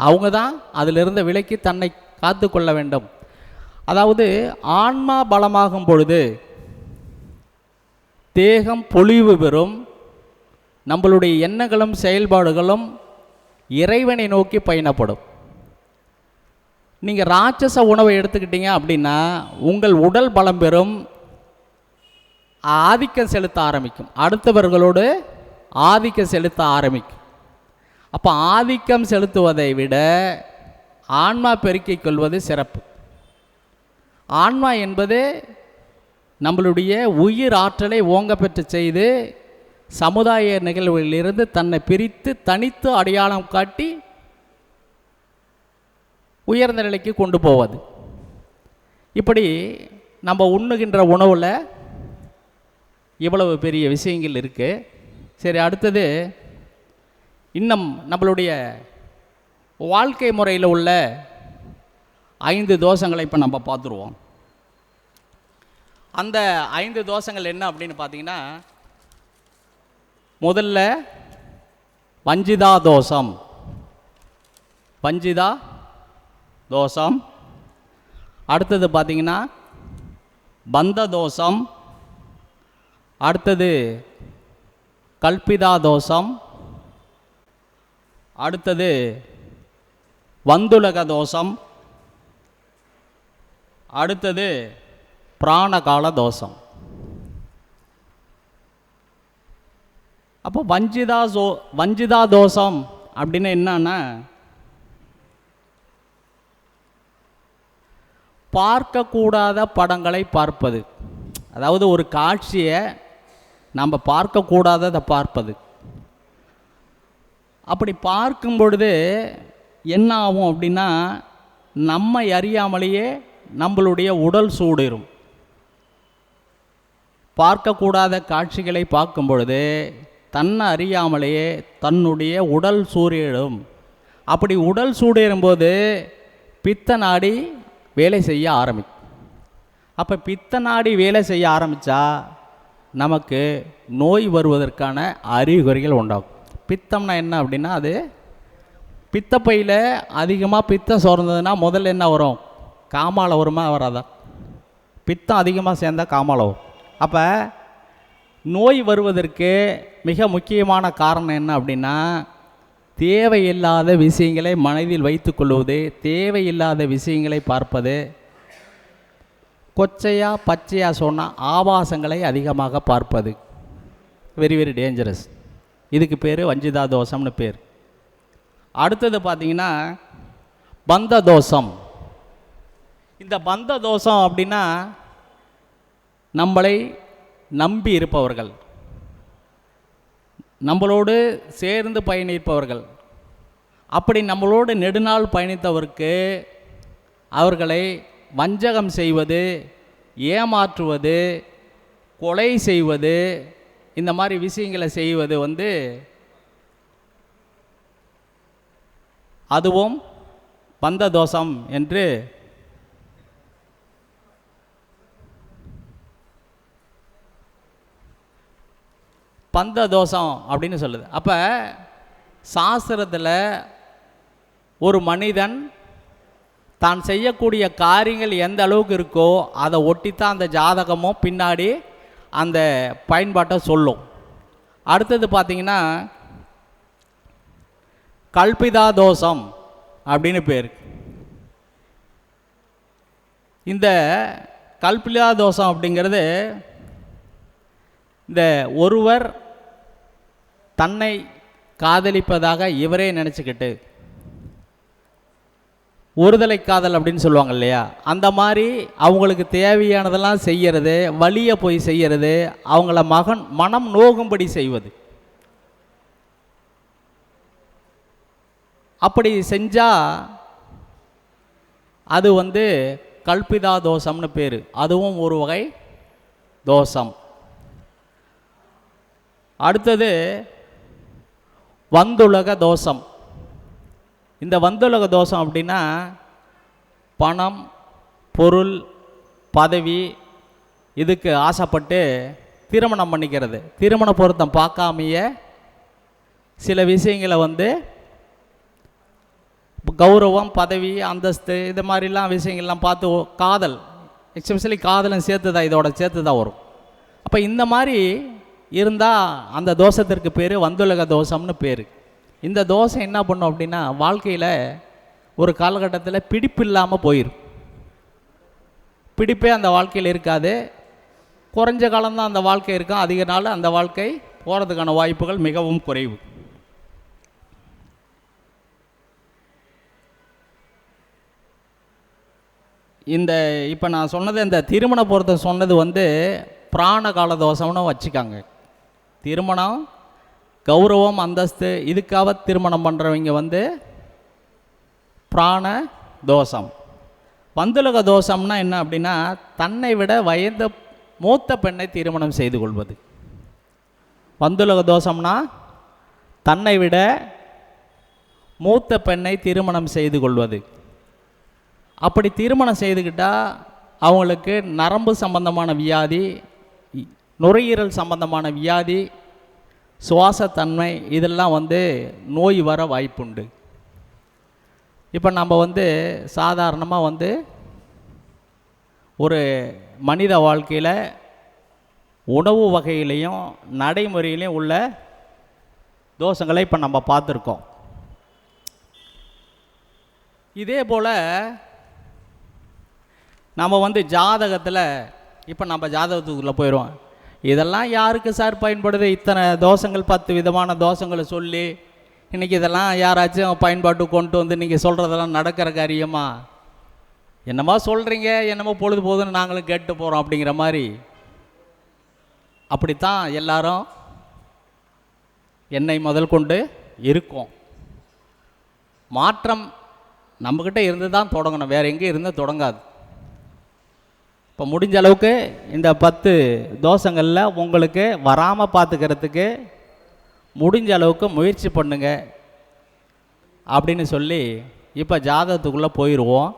அவங்க தான் அதிலிருந்த விலைக்கு தன்னை காத்து கொள்ள வேண்டும். அதாவது ஆன்மா பலமாகும் பொழுது தேகம் பொலிவு பெறும், நம்மளுடைய எண்ணங்களும் செயல்பாடுகளும் இறைவனை நோக்கி பயணப்படும். நீங்கள் ராட்சச உணவை எடுத்துக்கிட்டீங்க அப்படின்னா உங்கள் உடல் பலம் பெறும், ஆதிக்கம் செலுத்த ஆரம்பிக்கும், அடுத்தவர்களோடு ஆதிக்கம் செலுத்த ஆரம்பிக்கும். அப்போ ஆதிக்கம் செலுத்துவதை விட ஆன்மா பெருக்கிக் கொள்வது சிறப்பு. ஆன்மா என்பது நம்மளுடைய உயிர் ஆற்றலை ஓங்க பெற்று செய்து சமுதாய நிகழ்வுகளிலிருந்து தன்னை பிரித்து தனித்து அடையாளம் காட்டி உயர்ந்த நிலைக்கு கொண்டு போவது. இப்படி நம்ம உண்ணுகின்ற உணவில் இவ்வளவு பெரிய விஷயங்கள் இருக்குது. சரி, அடுத்தது இன்னும் நம்மளுடைய வாழ்க்கை முறையில் உள்ள 5 தோஷங்களை இப்போ நம்ம பார்த்துருவோம். அந்த 5 தோஷங்கள் என்ன அப்படின்னு பார்த்தீங்கன்னா, முதல்ல வஞ்சிதா தோஷம். வஞ்சிதா தோஷம். அடுத்தது பார்த்தீங்கன்னா பந்த தோஷம். அடுத்தது கல்பிதா தோஷம். அடுத்தது வந்துலக தோஷம். அடுத்தது பிராணகால தோஷம். அப்போ வஞ்சிதா தோஷம் அப்படின்னு என்னன்னா, பார்க்கக்கூடாத படங்களை பார்ப்பது. அதாவது ஒரு காட்சியை நம்ம பார்க்கக்கூடாததை பார்ப்பது. அப்படி பார்க்கும் பொழுது என்ன ஆகும் அப்படின்னா, நம்மை அறியாமலேயே நம்மளுடைய உடல் சூடேறும். பார்க்கக்கூடாத காட்சிகளை பார்க்கும் பொழுது தன்னை அறியாமலேயே தன்னுடைய உடல் சூடேறும். அப்படி உடல் சூடேறும்போது பித்த நாடி வேலை செய்ய ஆரம்பிக்கும். அப்போ பித்த நாடி வேலை செய்ய ஆரம்பித்தா நமக்கு நோய் வருவதற்கான அறிகுறிகள் உண்டாகும். பித்தம்னா என்ன அப்படின்னா, அது பித்தப்பையில் அதிகமாக பித்தம் சோர்ந்ததுன்னா முதல்ல என்ன வரும்? காமாலை வருமா வராதா? பித்தம் அதிகமாக சேர்ந்தால் காமாலை வரும். அப்போ நோய் வருவதற்கு மிக முக்கியமான காரணம் என்ன அப்படின்னா, தேவையில்லாத விஷயங்களை மனதில் வைத்து கொள்வது, தேவையில்லாத விஷயங்களை பார்ப்பது, கொச்சையாக பச்சையாக சொன்னால் ஆபாசங்களை அதிகமாக பார்ப்பது. Very very dangerous. இதுக்கு பேர் வஞ்சிதா தோஷம்னு பேர். அடுத்தது பார்த்திங்கன்னா பந்த தோஷம். இந்த பந்த தோஷம் அப்படின்னா, நம்மளை நம்பி இருப்பவர்கள், நம்மளோடு சேர்ந்து பயணிப்பவர்கள், அப்படி நம்மளோடு நெடுநாள் பயணித்தவருக்கு அவர்களை வஞ்சகம் செய்வது, ஏமாற்றுவது, கொலை செய்வது, இந்த மாதிரி விஷயங்களை செய்வது அதுவும் பந்த தோஷம் என்று பந்த தோஷம் அப்படின்னு சொல்லுது. அப்போ சாஸ்திரத்தில் ஒரு மனிதன் தான் செய்யக்கூடிய காரியங்கள் எந்த அளவுக்கு இருக்கோ அதை ஒட்டித்தான் அந்த ஜாதகமும் பின்னாடி அந்த பயன்பாட்டை சொல்லும். அடுத்தது பார்த்திங்கன்னா கல்பிதா தோஷம் அப்படின்னு பேர். இந்த கல்பிதா தோஷம் அப்படிங்கிறது, இந்த ஒருவர் தன்னை காதலிப்பதாக இவரே நினச்சிக்கிட்டு, ஒருதலை காதல் அப்படின்னு சொல்லுவாங்க இல்லையா, அந்த மாதிரி அவங்களுக்கு தேவையானதெல்லாம் செய்கிறது, வழியை போய் செய்கிறது, அவங்கள மனம் நோகும்படி செய்வது. அப்படி செஞ்சால் அது கல்பிதா தோஷம்னு பேர். அதுவும் ஒரு வகை தோஷம். அடுத்தது வந்துலக தோஷம். இந்த வந்துலக தோஷம் அப்படின்னா, பணம், பொருள், பதவி இதுக்கு ஆசைப்பட்டு திருமணம் பண்ணிக்கிறது. திருமண பொருத்தம் பார்க்காமையே சில விஷயங்களை கௌரவம், பதவி, அந்தஸ்து, இது மாதிரிலாம் விஷயங்கள்லாம் பார்த்து காதல், எக்ஸ்பெஷலி காதலும் சேர்த்து தான், இதோட சேர்த்து தான் வரும். அப்போ இந்த மாதிரி இருந்தால் அந்த தோஷத்திற்கு பேர் வந்துலக தோஷம்னு பேர். இந்த தோஷம் என்ன பண்ணும் அப்படின்னா, வாழ்க்கையில் ஒரு காலகட்டத்தில் பிடிப்பு இல்லாமல் போயிடும். பிடிப்பே அந்த வாழ்க்கையில் இருக்காது. குறைஞ்ச காலம்தான் அந்த வாழ்க்கை இருக்கும். அதிக நாள் அந்த வாழ்க்கை போகிறதுக்கான வாய்ப்புகள் மிகவும் குறைவு. இந்த இப்போ நான் சொன்னது, இந்த திருமண பொருத்தம் சொன்னது பிராண கால தோஷம்னு வச்சுக்காங்க. திருமணம், கௌரவம், அந்தஸ்து இதுக்காக திருமணம் பண்ணுறவங்க பிராண தோஷம். வந்துலக தோஷம்னா என்ன அப்படின்னா, தன்னை விட வயது மூத்த பெண்ணை திருமணம் செய்து கொள்வது. வந்துலக தோஷம்னா தன்னை விட மூத்த பெண்ணை திருமணம் செய்து கொள்வது. அப்படி திருமணம் செய்துக்கிட்டால் அவங்களுக்கு நரம்பு சம்பந்தமான வியாதி, நுரையீரல் சம்பந்தமான வியாதி, சுவாசத்தன்மை இதெல்லாம் நோய் வர வாய்ப்புண்டு. இப்போ நம்ம சாதாரணமாக ஒரு மனித வாழ்க்கையில் உணவு வகையிலையும் நடைமுறையிலையும் உள்ள தோஷங்களை இப்போ நம்ம பார்த்துருக்கோம். இதே போல் நம்ம ஜாதகத்தில் இப்போ நம்ம ஜாதகத்துக்குள்ளே போயிடுவோம். இதெல்லாம் யாருக்கு சார் பயன்படுது? இத்தனை தோஷங்கள் 10 விதமான தோஷங்களை சொல்லி இன்றைக்கி இதெல்லாம் யாராச்சும் பயன்பாட்டு கொண்டு நீங்கள் சொல்கிறதெல்லாம் நடக்கிற காரியமா? என்னமோ சொல்கிறீங்க, என்னமோ பொழுது போதுன்னு நாங்களும் கேட்டு போகிறோம் அப்படிங்கிற மாதிரி அப்படித்தான் எல்லாரும் என்னை முதல் கொண்டு இருக்கோம். மாற்றம் நம்மக்கிட்ட இருந்து தான் தொடங்கணும், வேறு எங்கே இருந்தால் தொடங்காது. இப்போ முடிஞ்ச அளவுக்கு இந்த 10 தோஷங்களில் உங்களுக்கு வராமல் பார்த்துக்கிறதுக்கு முடிஞ்ச அளவுக்கு முயற்சி பண்ணுங்க அப்படின்னு சொல்லி இப்போ ஜாதகத்துக்குள்ளே போயிடுவோம்.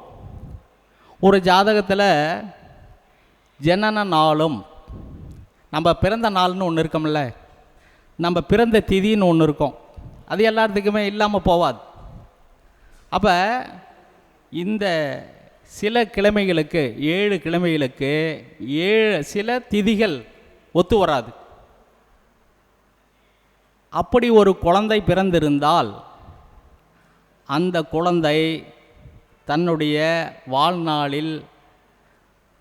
ஒரு ஜாதகத்தில் ஜனன நாளும் நம்ம பிறந்த நாள்னு ஒன்று இருக்கோம்ல, நம்ம பிறந்த திதின்னு ஒன்று இருக்கும், அது எல்லாத்துக்குமே இல்லாமல் போகாது. அப்போ இந்த சில கிழமைகளுக்கு 7 கிழமைகளுக்கு 7 சில திதிகள் ஒத்து வராது. அப்படி ஒரு குழந்தை பிறந்திருந்தால் அந்த குழந்தை தன்னுடைய வாழ்நாளில்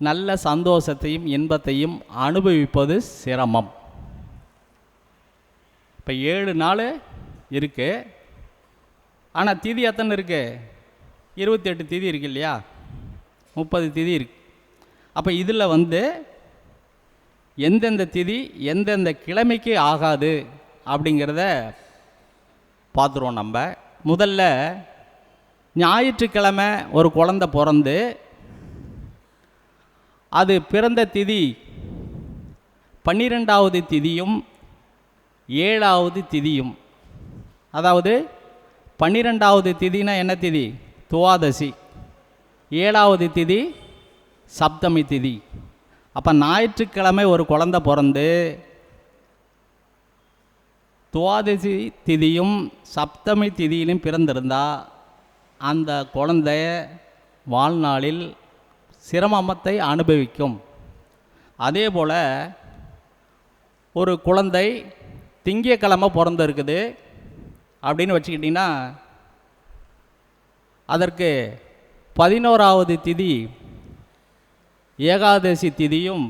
நல்ல சந்தோஷத்தையும் இன்பத்தையும் அனுபவிப்பது சிரமம். இப்போ 7 நாள் இருக்குது, ஆனால் திதி எத்தனை இருக்குது? 28 திதி இருக்கு இல்லையா, 30 திதி இருக்கு. அப்போ இதில் எந்தெந்த திதி எந்தெந்த கிழமைக்கு ஆகாது அப்படிங்கிறத பார்த்துருவோம். நம்ம முதல்ல ஞாயிற்றுக்கிழமை ஒரு குழந்தை பிறந்து அது பிறந்த திதி 12வது திதியும் 7வது திதியும், அதாவது 12வது திதினா என்ன திதி? துவாதசி. 7வது திதி சப்தமி திதி. அப்போ ஞாயிற்றுக்கிழமை ஒரு குழந்தை பிறந்து துவாதசி திதியும் சப்தமி திதியிலும் பிறந்திருந்தால் அந்த குழந்தை வாழ்நாளில் சிரமத்தை அனுபவிக்கும். அதே போல் ஒரு குழந்தை திங்கக்கிழமை பிறந்திருக்குது அப்படின்னு வச்சுக்கிட்டிங்கன்னா அதற்கு 11வது திதி ஏகாதசி திதியும்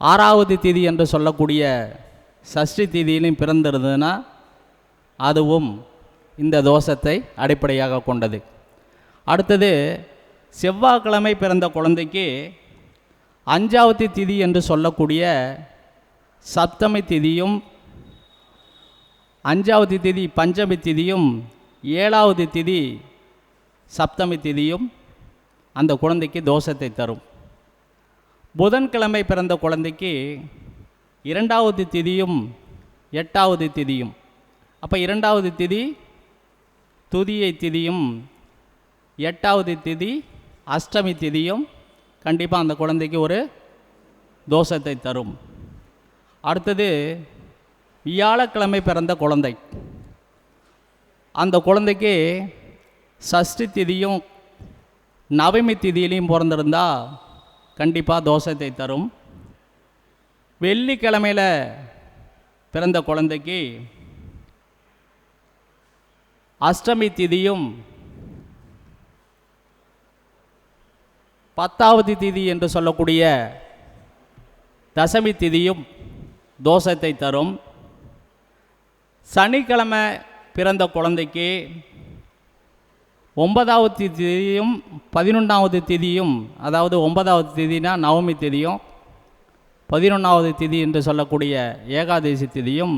6வது திதி என்று சொல்லக்கூடிய சஷ்டி திதியிலும் பிறந்திருந்ததுன்னா அதுவும் இந்த தோஷத்தை அடிப்படையாக கொண்டது. அடுத்தது செவ்வாய்க்கிழமை பிறந்த குழந்தைக்கு 5வது திதி என்று சொல்லக்கூடிய சப்தமி திதியும் 5வது திதி பஞ்சமி திதியும் 7வது திதி சப்தமி திதியும் அந்த குழந்தைக்கு தோஷத்தை தரும். புதன்கிழமை பிறந்த குழந்தைக்கு 2வது திதியும் 8வது திதியும், அப்போ 2வது திதி துதியை திதியும் 8வது திதி அஷ்டமி திதியும் கண்டிப்பாக அந்த குழந்தைக்கு ஒரு தோஷத்தை தரும். அடுத்தது வியாழக்கிழமை பிறந்த குழந்தை, அந்த குழந்தைக்கு சஷ்டி திதியும் நவமி திதியிலையும் பிறந்திருந்தால் கண்டிப்பாக தோஷத்தை தரும். வெள்ளிக்கிழமையில் பிறந்த குழந்தைக்கு அஷ்டமி திதியும் 10வது திதி என்று சொல்லக்கூடிய தசமி திதியும் தோஷத்தை தரும். சனிக்கிழமை பிறந்த குழந்தைக்கு 9வது திதியும் 11வது திதியும், அதாவது 9வது திதினா நவமி திதியும் 11வது திதி என்று சொல்லக்கூடிய ஏகாதசி திதியும்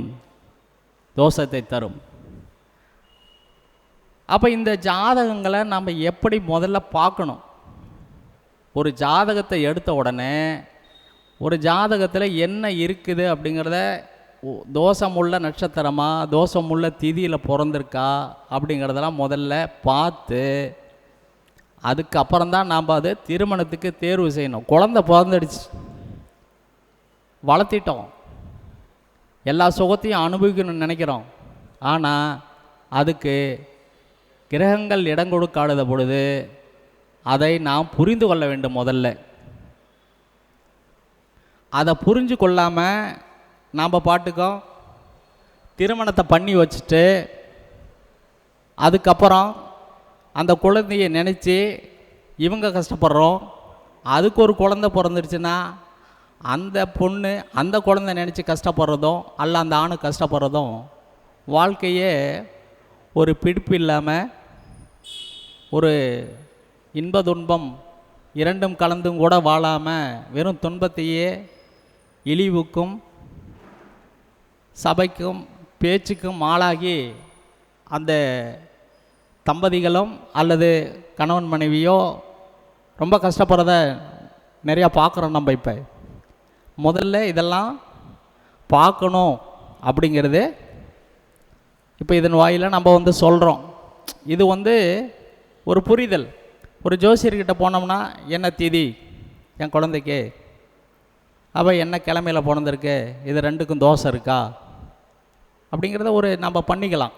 தோஷத்தை தரும். அப்போ இந்த ஜாதகங்களை நம்ம எப்படி முதல்ல பார்க்கணும்? ஒரு ஜாதகத்தை எடுத்த உடனே ஒரு ஜாதகத்தில் என்ன இருக்குது அப்படிங்கிறத, தோஷமுள்ள நட்சத்திரமா தோஷமுள்ள திதியில் பிறந்திருக்கா அப்படிங்கிறதெல்லாம் முதல்ல பார்த்து அதுக்கப்புறம் தான் நாம் அது திருமணத்துக்கு தேர்வு செய்யணும். குழந்தை பிறந்துடுச்சு, வளர்த்திட்டோம், எல்லா சுகத்தையும் அனுபவிக்கணும்னு நினைக்கிறோம். ஆனால் அதுக்கு கிரகங்கள் இடம் கொடுக்காத பொழுது அதை நாம் புரிந்து கொள்ள வேண்டும். முதல்ல அதை புரிஞ்சு கொள்ளாமல் நாம் பாட்டுக்கோம் திருமணத்தை பண்ணி வச்சுட்டு அதுக்கப்புறம் அந்த குழந்தையை நினச்சி இவங்க கஷ்டப்படுறோம். அதுக்கு ஒரு குழந்தை பிறந்துருச்சுன்னா அந்த பொண்ணு அந்த குழந்தை நினச்சி கஷ்டப்படுறதும் அல்ல அந்த ஆணு கஷ்டப்படுறதும் வாழ்க்கையே ஒரு பிடிப்பு இல்லாமல் ஒரு இன்ப துன்பம் இரண்டும் கலந்தும் கூட வாழாமல் வெறும் துன்பத்தையே இழிவுக்கும் சபைக்கும் பேச்சுக்கும் ஆளாகி அந்த தம்பதிகளும் அல்லது கணவன் மனைவியோ ரொம்ப கஷ்டப்படுறத நிறையா பார்க்குறோம். நம்ம இப்போ முதல்ல இதெல்லாம் பார்க்கணும் அப்படிங்கிறது இப்போ இதன் வாயில நம்ம சொல்கிறோம். இது ஒரு புரிதல். ஒரு ஜோசியர்கிட்ட போனோம்னா என்ன திதி என் குழந்தைக்கு, அவள் என்ன கிழமையில் பிறந்திருக்கு, இது ரெண்டுக்கும் தோசை இருக்கா அப்படிங்கிறத நம்ம பண்ணிக்கலாம்.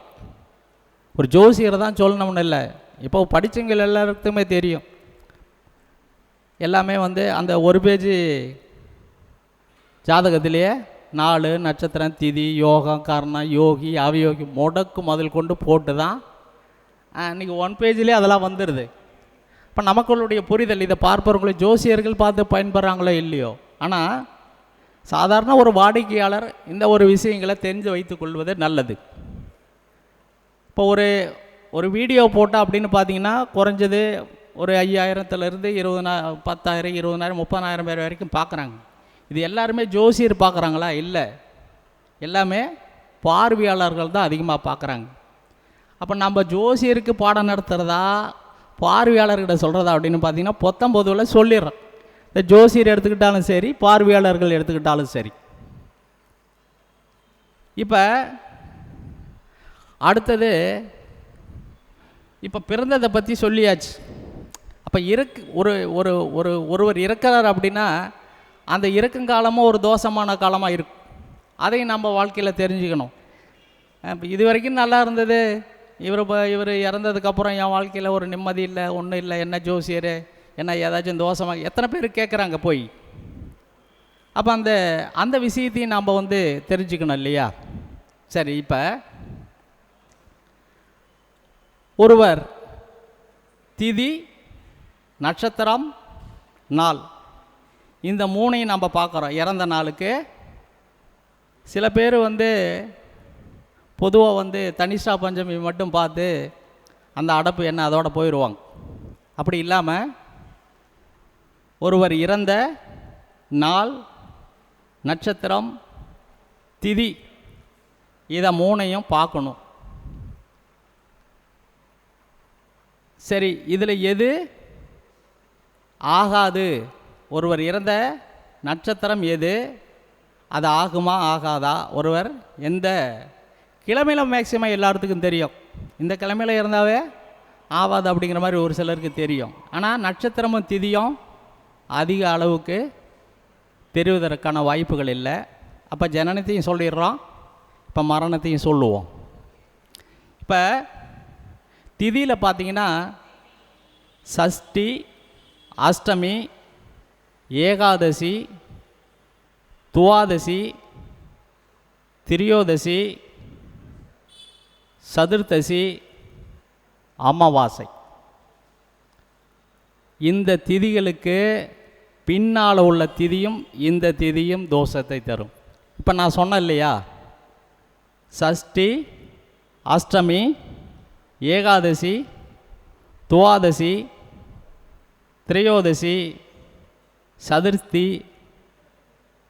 ஒரு ஜோசியர் தான் சொல்லணும்னு இல்லை. இப்போ படித்தவங்க எல்லாருக்குமே தெரியும். எல்லாமே அந்த ஒரு பேஜ் ஜாதகத்திலேயே நாள் நட்சத்திரம் திதி யோகம் கர்ணம் யோகி அவயோகி முடக்கு முதல் கொண்டு போட்டு தான் இன்றைக்கி 1 பேஜ்லேயே அதெல்லாம் வந்துடுது. இப்போ நமக்களுடைய புரிதல் இதை பார்ப்பவர்களை ஜோசியர்கள் பார்த்து பயன்படுறாங்களோ இல்லையோ, ஆனால் சாதாரண ஒரு வாடிக்கையாளர் இந்த ஒரு விஷயங்களை தெரிஞ்சு வைத்து கொள்வது நல்லது. இப்போ ஒரு வீடியோ போட்டால் அப்படின்னு பார்த்தீங்கன்னா குறைஞ்சது ஒரு 5000லேருந்து 10,000 20,000 30,000 பேர் வரைக்கும் பார்க்குறாங்க. இது எல்லாருமே ஜோசியர் பார்க்குறாங்களா? இல்லை, எல்லாமே பார்வையாளர்கள் தான் அதிகமாக பார்க்குறாங்க. அப்போ நம்ம ஜோசியருக்கு பாடம் நடத்துகிறதா பார்வையாளர்கிட்ட சொல்கிறதா அப்படின்னு பார்த்தீங்கன்னா 19 சொல்லிடுறோம். இந்த ஜோசியர் எடுத்துக்கிட்டாலும் சரி, பார்வையாளர்கள் எடுத்துக்கிட்டாலும் சரி. இப்போ அடுத்தது இப்போ பிறந்ததை பற்றி சொல்லியாச்சு. அப்போ ஒருவர் இறக்கிறார் அப்படின்னா அந்த இறக்குங்காலமும் ஒரு தோஷமான காலமாக இருக்கும். அதையும் நம்ம வாழ்க்கையில் தெரிஞ்சுக்கணும். இப்போ இது வரைக்கும் நல்லா இருந்தது, இவர் இறந்ததுக்கப்புறம் என் வாழ்க்கையில் ஒரு நிம்மதி இல்லை, ஒன்றும் இல்லை, என்ன ஜோசியர் என்ன ஏதாச்சும் தோஷமாக எத்தனை பேர் கேட்குறாங்க போய். அப்போ அந்த விஷயத்தையும் நாம் தெரிஞ்சுக்கணும் இல்லையா? சரி, இப்போ ஒருவர் திதி நட்சத்திரம் நாள் இந்த 3ஐயும் நம்ம பார்க்குறோம். இறந்த நாளுக்கு சில பேர் பொதுவாக தனிஷ்டா பஞ்சமி மட்டும் பார்த்து அந்த அடப்பு என்ன அதோட போயிடுவாங்க. அப்படி இல்லாமல் ஒருவர் இறந்த நாள் நட்சத்திரம் திதி இதை 3ஐயும் பார்க்கணும். சரி, இதில் எது ஆகாது? ஒருவர் இறந்த நட்சத்திரம் எது, அது ஆகுமா ஆகாதா? ஒருவர் எந்த கிழமையில் மேக்சிமம் எல்லாத்துக்கும் தெரியும், இந்த கிழமையில் இருந்தாவே ஆகாது அப்படிங்கிற மாதிரி ஒரு சிலருக்கு தெரியும். ஆனால் நட்சத்திரமும் திதியும் அதிக அளவுக்கு தெரிவதற்கான வாய்ப்புகள் இல்லை. அப்போ ஜனனத்தையும் சொல்லிடுறோம், இப்போ மரணத்தையும் சொல்லுவோம். இப்போ திதியில் பார்த்தீங்கன்னா சஷ்டி அஷ்டமி ஏகாதசி துவாதசி திரியோதசி சதுர்த்தசி அமாவாசை இந்த திதிகளுக்கு பின்னால் உள்ள திதியும் இந்த திதியும் தோஷத்தை தரும். இப்போ நான் சொன்னேன் இல்லையா, சஷ்டி அஷ்டமி ஏகாதசி துவாதசி திரையோதசி சதுர்த்தி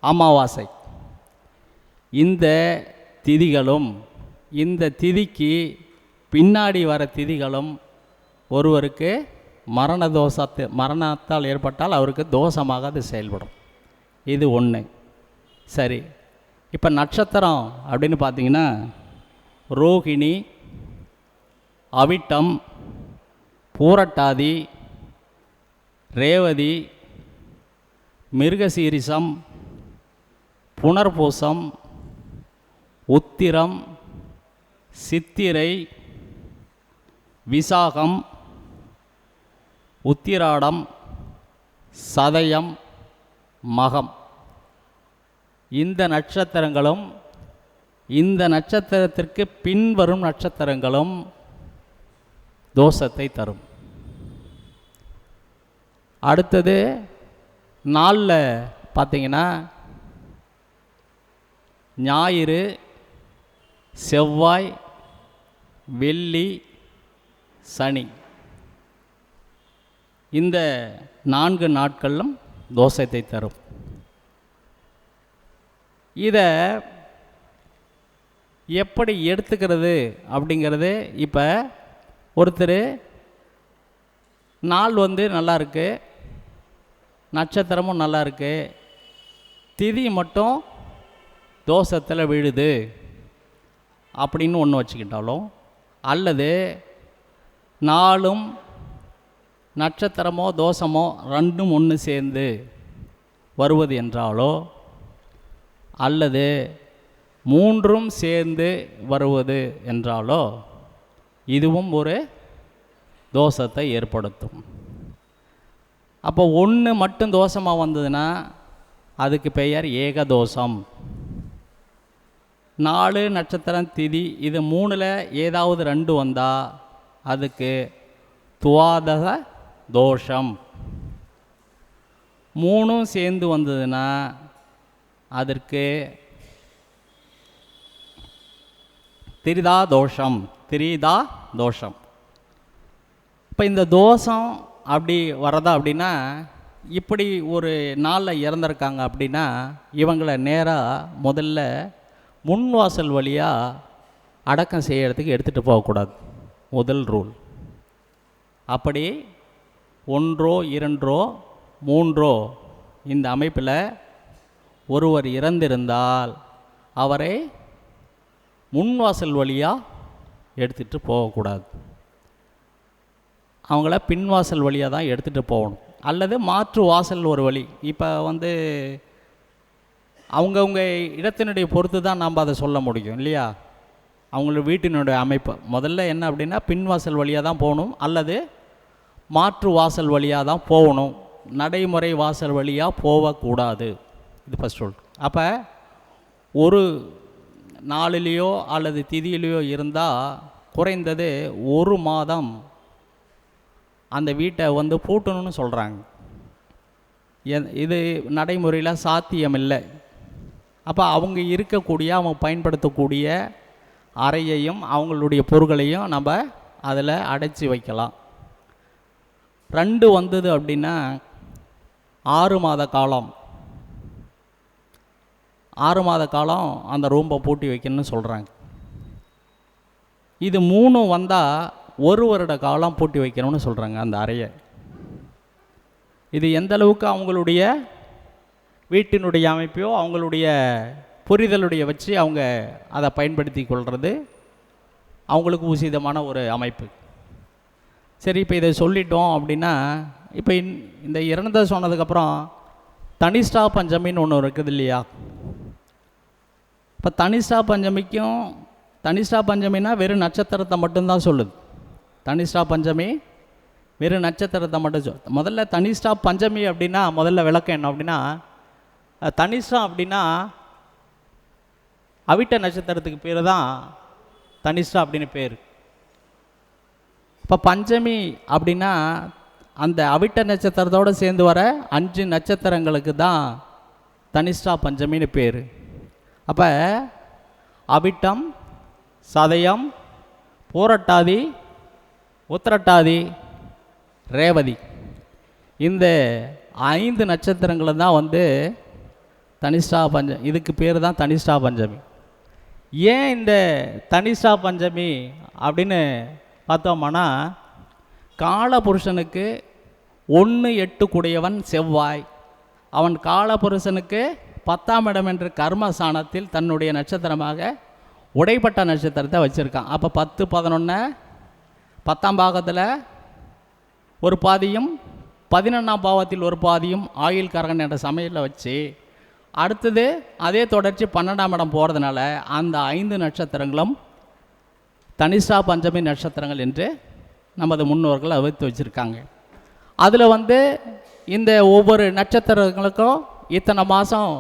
அமாவாசை இந்த திதிகளும் இந்த திதிக்கு பின்னாடி வர திதிகளும் ஒருவருக்கு மரணத்தால் ஏற்பட்டால் அவருக்கு தோஷமாக அது செயல்படும். இது ஒன்று. சரி, இப்போ நட்சத்திரம் அப்படின்னு பார்த்தீங்கன்னா ரோகிணி அவிட்டம் பூரட்டாதி ரேவதி, மிருகசீரிசம், புனர்பூசம், உத்திரம், சித்திரை, விசாகம், உத்திராடம், சதயம், மகம். இந்த நட்சத்திரங்களும் இந்த நட்சத்திரத்திற்கு பின்வரும் நட்சத்திரங்களும் தோஷத்தை தரும். அடுத்தது நாளில் பார்த்தீங்கன்னா ஞாயிறு, செவ்வாய், வெள்ளி, சனி, இந்த 4 நாட்களும் தோஷத்தை தரும். இதை எப்படி எடுத்துக்கிறது அப்படிங்கிறது, இப்போ ஒருத்தர் நாள் நல்லா இருக்கு, நட்சத்திரமும் நல்லா இருக்கு, திதி மட்டும் தோஷத்தில் விழுது அப்படின்னு ஒன்று வச்சுக்கிட்டாலும், அல்லது நாளும் நட்சத்திரமோ தோஷமோ ரெண்டும் ஒன்று சேர்ந்து வருவது என்றாலோ, அல்லது 3ம் சேர்ந்து வருவது என்றாலோ இதுவும் ஒரு தோஷத்தை ஏற்படுத்தும். அப்போ ஒன்று மட்டும் தோஷமாக வந்ததுன்னா அதுக்கு பெயர் ஏகதோஷம். 4 நட்சத்திரம் திதி இது 3ல் ஏதாவது 2 வந்தால் அதுக்கு துவாதச தோஷம். 3ம் சேர்ந்து வந்ததுன்னா அதற்கு திரிதா தோஷம். இப்போ இந்த தோஷம் அப்படி வரதா அப்படின்னா, இப்படி ஒரு நாளில் இறந்துருக்காங்க அப்படின்னா இவங்களை நேராக முதல்ல முன்வாசல் வழியாக அடக்கம் செய்யறதுக்கு எடுத்துகிட்டு போகக்கூடாது, முதல் ரூல். அப்படி 1, 2, 3 இந்த அமைப்பில் ஒருவர் இறந்திருந்தால் அவரை முன்வாசல் வழியாக எடுத்துகிட்டு போகக்கூடாது, அவங்கள பின்வாசல் வழியாக தான் எடுத்துகிட்டு போகணும். அல்லது மாற்று வாசல் ஒரு வழி. இப்போ அவங்கவுங்க இடத்தினுடைய பொறுத்து தான் நாம் அதை சொல்ல முடியும் இல்லையா? அவங்கள வீட்டினுடைய அமைப்பு முதல்ல என்ன அப்படின்னா பின்வாசல் வழியாக தான் போகணும், அல்லது மாற்று வாசல் வழியாக தான் போகணும், நடைமுறை வாசல் வழியாக போகக்கூடாது. இது ஃபஸ்ட் ரூல். அப்போ ஒரு நாளிலேயோ அல்லது திதியிலையோ இருந்தால் குறைந்தது 1 மாதம் அந்த வீட்டை பூட்டணும்னு சொல்கிறாங்க. இது நடைமுறையில் சாத்தியமில்லை. அப்போ அவங்க இருக்கக்கூடிய அவங்க பயன்படுத்தக்கூடிய அறையையும் அவங்களுடைய பொருட்களையும் நம்ம அதில் அடைச்சி வைக்கலாம். 2 வந்தது அப்படின்னா 6 மாத காலம், 6 மாத காலம் அந்த ரூம்பை பூட்டி வைக்கணும்னு சொல்கிறாங்க. இது 3 வந்தால் 1 வருட காலம் பூட்டி வைக்கணும்னு சொல்கிறாங்க அந்த அறையை. இது எந்த அளவுக்கு அவங்களுடைய வீட்டினுடைய அமைப்பையோ அவங்களுடைய புரிதலுடைய வச்சு அவங்க அதை பயன்படுத்தி கொள்வது அவங்களுக்கு உசிதமான ஒரு அமைப்பு. சரி, இப்போ இதை சொல்லிட்டோம் அப்படின்னா, இப்போ இந்த இறந்த சொன்னதுக்கப்புறம் தனிஷ்டா பஞ்சமின்னு ஒன்று இருக்குது இல்லையா? இப்போ தனிஷ்டா பஞ்சமினா வெறும் நட்சத்திரத்தை மட்டும்தான் சொல்லுது. தனிஷ்டா பஞ்சமி வெறும் நட்சத்திரத்தை மட்டும் முதல்ல தனிஷ்டா பஞ்சமி அப்படின்னா முதல்ல விளக்கம் என்ன அப்படின்னா, தனிஷ்டா அப்படின்னா அவிட்ட நட்சத்திரத்துக்கு பேர் தான் தனிஷ்டா அப்படின்னு பேர். இப்போ பஞ்சமி அப்படின்னா அந்த அவிட்ட நட்சத்திரத்தோடு சேர்ந்து வர 5 நட்சத்திரங்களுக்கு தான் தனிஷ்டா பஞ்சமின்னு பேர். அப்போ அவிட்டம், சதயம், பூரட்டாதி, உத்திரட்டாதி, ரேவதி இந்த 5 நட்சத்திரங்களை தான் தனிஷ்டா இதுக்கு பேர் தான் தனிஷ்டா பஞ்சமி. ஏன் இந்த தனிஷ்டா பஞ்சமி அப்படின்னு பார்த்தோம்னா, காலபுருஷனுக்கு 1, 8 கூடியவன் செவ்வாய். அவன் காலபுருஷனுக்கு 10ஆம் இடம் என்ற கர்மஸ்தானத்தில் தன்னுடைய நட்சத்திரமாக உடைப்பட்ட நட்சத்திரத்தை வச்சுருக்கான். அப்போ 10, 11 10ஆம் பாகத்தில் ஒரு பாதியும் 11ஆம் பாவத்தில் ஒரு பாதியும் ஆயுள் காரகன் என்ற சமையலில் வச்சு அடுத்தது அதே தொடர்ச்சி 12ஆம் இடம் போகிறதுனால அந்த 5 நட்சத்திரங்களும் தனிஷா பஞ்சமி நட்சத்திரங்கள் என்று நமது முன்னோர்கள் வகுத்து வச்சுருக்காங்க. அதில் வந்து இந்த ஒவ்வொரு நட்சத்திரங்களுக்கும் இத்தனை மாதம்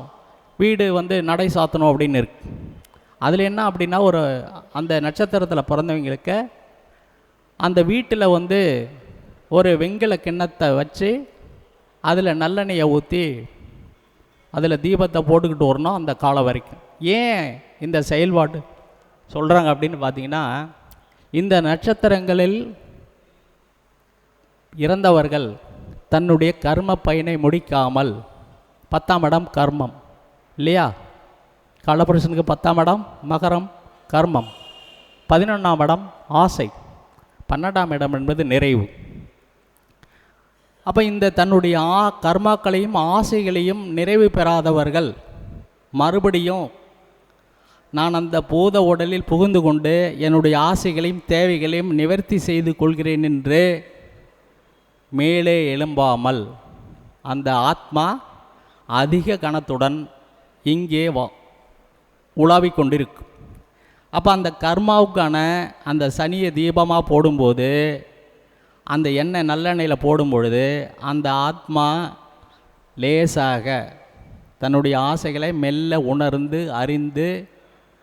வீடு வந்து நடை சாத்தணும் அப்படின்னு இருக்கு. அதில் என்ன அப்படின்னா அந்த நட்சத்திரத்தில் பிறந்தவங்களுக்கு அந்த வீட்டில் வந்து ஒரு வெண்கல கிண்ணத்தை வச்சு அதில் நல்லெண்ணெயை ஊற்றி அதில் தீபத்தை போட்டுக்கிட்டு வரணும் அந்த காலம் வரைக்கும். ஏன் இந்த செயல்பாடு சொல்கிறாங்க அப்படின்னு பார்த்தீங்கன்னா, இந்த நட்சத்திரங்களில் இறந்தவர்கள் தன்னுடைய கர்ம பயனை முடிக்காமல் 10ஆம் இடம் கர்மம் இல்லையா, காலபுருஷனுக்கு 10ஆம் இடம் மகரம் கர்மம், 11ஆம் இடம் ஆசை, 12ஆம் இடம் என்பது நிறைவு. அப்போ இந்த தன்னுடைய கர்மாக்களையும் ஆசைகளையும் நிறைவு பெறாதவர்கள் மறுபடியும் நான் அந்த பூத உடலில் புகுந்து கொண்டு என்னுடைய ஆசைகளையும் தேவைகளையும் நிவர்த்தி செய்து கொள்கிறேன் என்று மேலே எழும்பாமல் அந்த ஆத்மா அதிக கணத்துடன் இங்கே உலாவிக் கொண்டிருக்கும். அப்போ அந்த கர்மாவுக்கான அந்த சனியை தீபமாக போடும்போது அந்த எண்ணெய் நல்லெண்ணெயில் போடும் பொழுது அந்த ஆத்மா லேசாக தன்னுடைய ஆசைகளை மெல்ல உணர்ந்து அறிந்து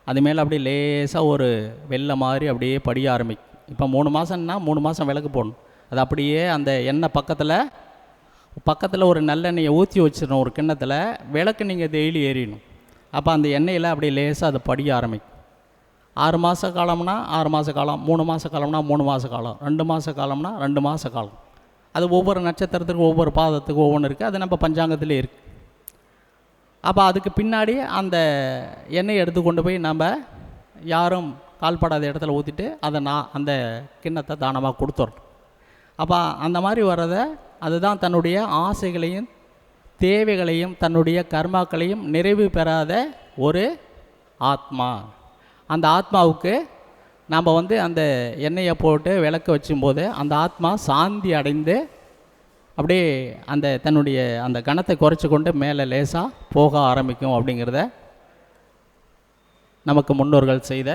அது மேலே அப்படியே லேசாக ஒரு வெள்ளை மாதிரி அப்படியே படிய ஆரம்பிக்கும். இப்போ 3 மாதம்னா 3 மாதம் விளக்கு போடணும். அது அப்படியே அந்த எண்ணெய் பக்கத்தில் ஒரு நல்லெண்ணெயை ஊற்றி வச்சிடணும். ஒரு கிண்ணத்தில் விளக்கு நீங்கள் டெய்லி எறியணும். அப்போ அந்த எண்ணெயில் அப்படியே லேசாக அது படிய ஆரம்பிக்கும். 6 மாத காலம்னா 6 மாத காலம், 3 மாத காலம்னா 3 மாத காலம், 2 மாத காலம்னா 2 மாத காலம். அது ஒவ்வொரு நட்சத்திரத்துக்கும் ஒவ்வொரு பாதத்துக்கும் ஒவ்வொன்று இருக்குது. அது நம்ம பஞ்சாங்கத்திலே இருக்குது. அப்போ அதுக்கு பின்னாடி அந்த எண்ணெயை எடுத்து கொண்டு போய் நம்ம யாரும் கால்படாத இடத்துல ஊற்றிட்டு அதை அந்த கிண்ணத்தை தானமாக கொடுத்துட்றோம். அப்போ அந்த மாதிரி வர்றதை அதுதான் தன்னுடைய ஆசைகளையும் தேவைகளையும் தன்னுடைய கர்மாக்களையும் நிறைவு பெறாத ஒரு ஆத்மா. அந்த ஆத்மாவுக்கு நாம் வந்து அந்த எண்ணெயை போட்டு விளக்கு வச்சும்போது அந்த ஆத்மா சாந்தி அடைந்து அப்படியே அந்த தன்னுடைய அந்த கணத்தை குறைச்சி கொண்டு மேலே லேசாக போக ஆரம்பிக்கும். அப்படிங்கிறத நமக்கு முன்னோர்கள் செய்த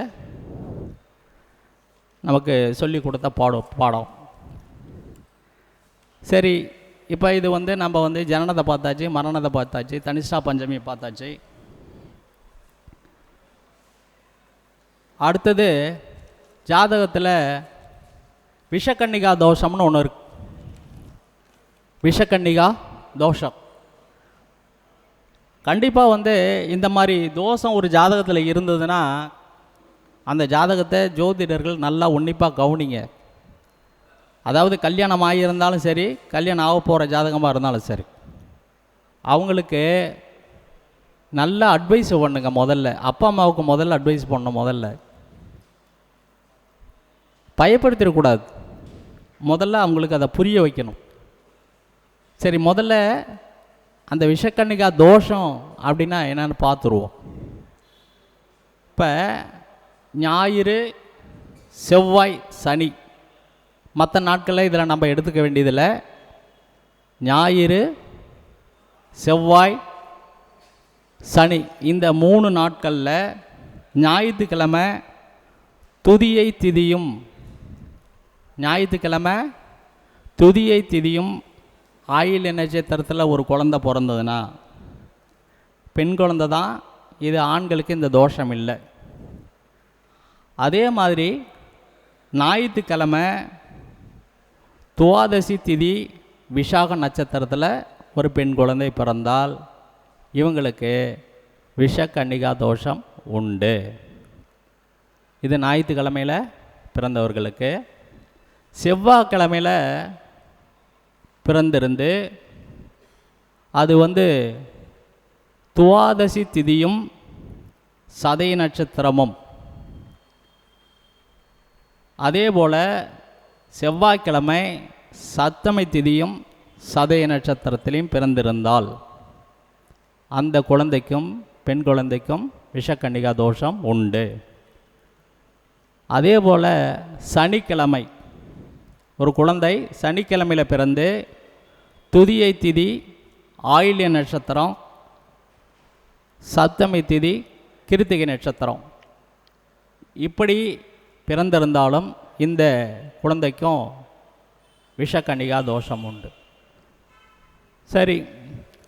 நமக்கு சொல்லி கொடுத்த பாடம். சரி, இப்போ இது வந்து நம்ம வந்து ஜனனத்தை பார்த்தாச்சு, மரணத்தை பார்த்தாச்சு, தனிஷ்டா பஞ்சமியை பார்த்தாச்சு. அடுத்தது ஜாதகத்தில் விஷக்கன்னிகா தோஷம்னு ஒன்று இருக்கு. விஷக்கன்னிகா தோஷம் கண்டிப்பாக வந்து இந்த மாதிரி தோஷம் ஒரு ஜாதகத்தில் இருந்ததுன்னா அந்த ஜாதகத்தை ஜோதிடர்கள் நல்லா உன்னிப்பாக கவனிங்க. அதாவது கல்யாணம் ஆகியிருந்தாலும் சரி, கல்யாணம் ஆக போகிற ஜாதகமாக இருந்தாலும் சரி, அவங்களுக்கு நல்ல அட்வைஸ் பண்ணுங்க. முதல்ல அப்பா அம்மாவுக்கு முதல்ல அட்வைஸ் பண்ணணும். முதல்ல பயப்படுத்திடக்கூடாது. முதல்ல அவங்களுக்கு அதை புரிய வைக்கணும். சரி, முதல்ல அந்த விஷக்கன்னிகா தோஷம் அப்படின்னா என்னன்னு பார்த்துருவோம். இப்போ ஞாயிறு செவ்வாய் சனி மற்ற நாட்களில் இதில் நம்ம எடுத்துக்க வேண்டியதில்லை. ஞாயிறு செவ்வாய் சனி இந்த 3 நாட்களில் ஞாயிற்றுக்கிழமை துதியை திதியும் ஆயில்ய நட்சத்திரத்தில் ஒரு குழந்தை பிறந்ததுன்னா பெண் குழந்தை தான். இது ஆண்களுக்கு இந்த தோஷம் இல்லை. அதே மாதிரி ஞாயிற்றுக்கிழமை துவாதசி திதி விஷாக நட்சத்திரத்தில் ஒரு பெண் குழந்தை பிறந்தால் இவங்களுக்கு விஷக்கன்னிகா தோஷம் உண்டு. இது ஞாயிற்றுக்கிழமையில் பிறந்தவர்களுக்கு. செவ்வாய்க்கிழமையில் பிறந்திருந்து அது வந்து துவாதசி திதியும் சதய நட்சத்திரமும், அதே போல் செவ்வாய்க்கிழமை சப்தமி திதியும் சதய நட்சத்திரத்திலையும் பிறந்திருந்தால் அந்த குழந்தைக்கும் பெண் குழந்தைக்கும் விஷக்கன்னிகா தோஷம் உண்டு. அதே போல் சனிக்கிழமை ஒரு குழந்தை சனிக்கிழமையில் பிறந்து துதியை திதி ஆயில்ய நட்சத்திரம், சப்தமி திதி கிருத்திகை நட்சத்திரம். இப்படி பிறந்திருந்தாலும் இந்த குழந்தைக்கும் விஷக்கன்னிகா தோஷம் உண்டு. சரி,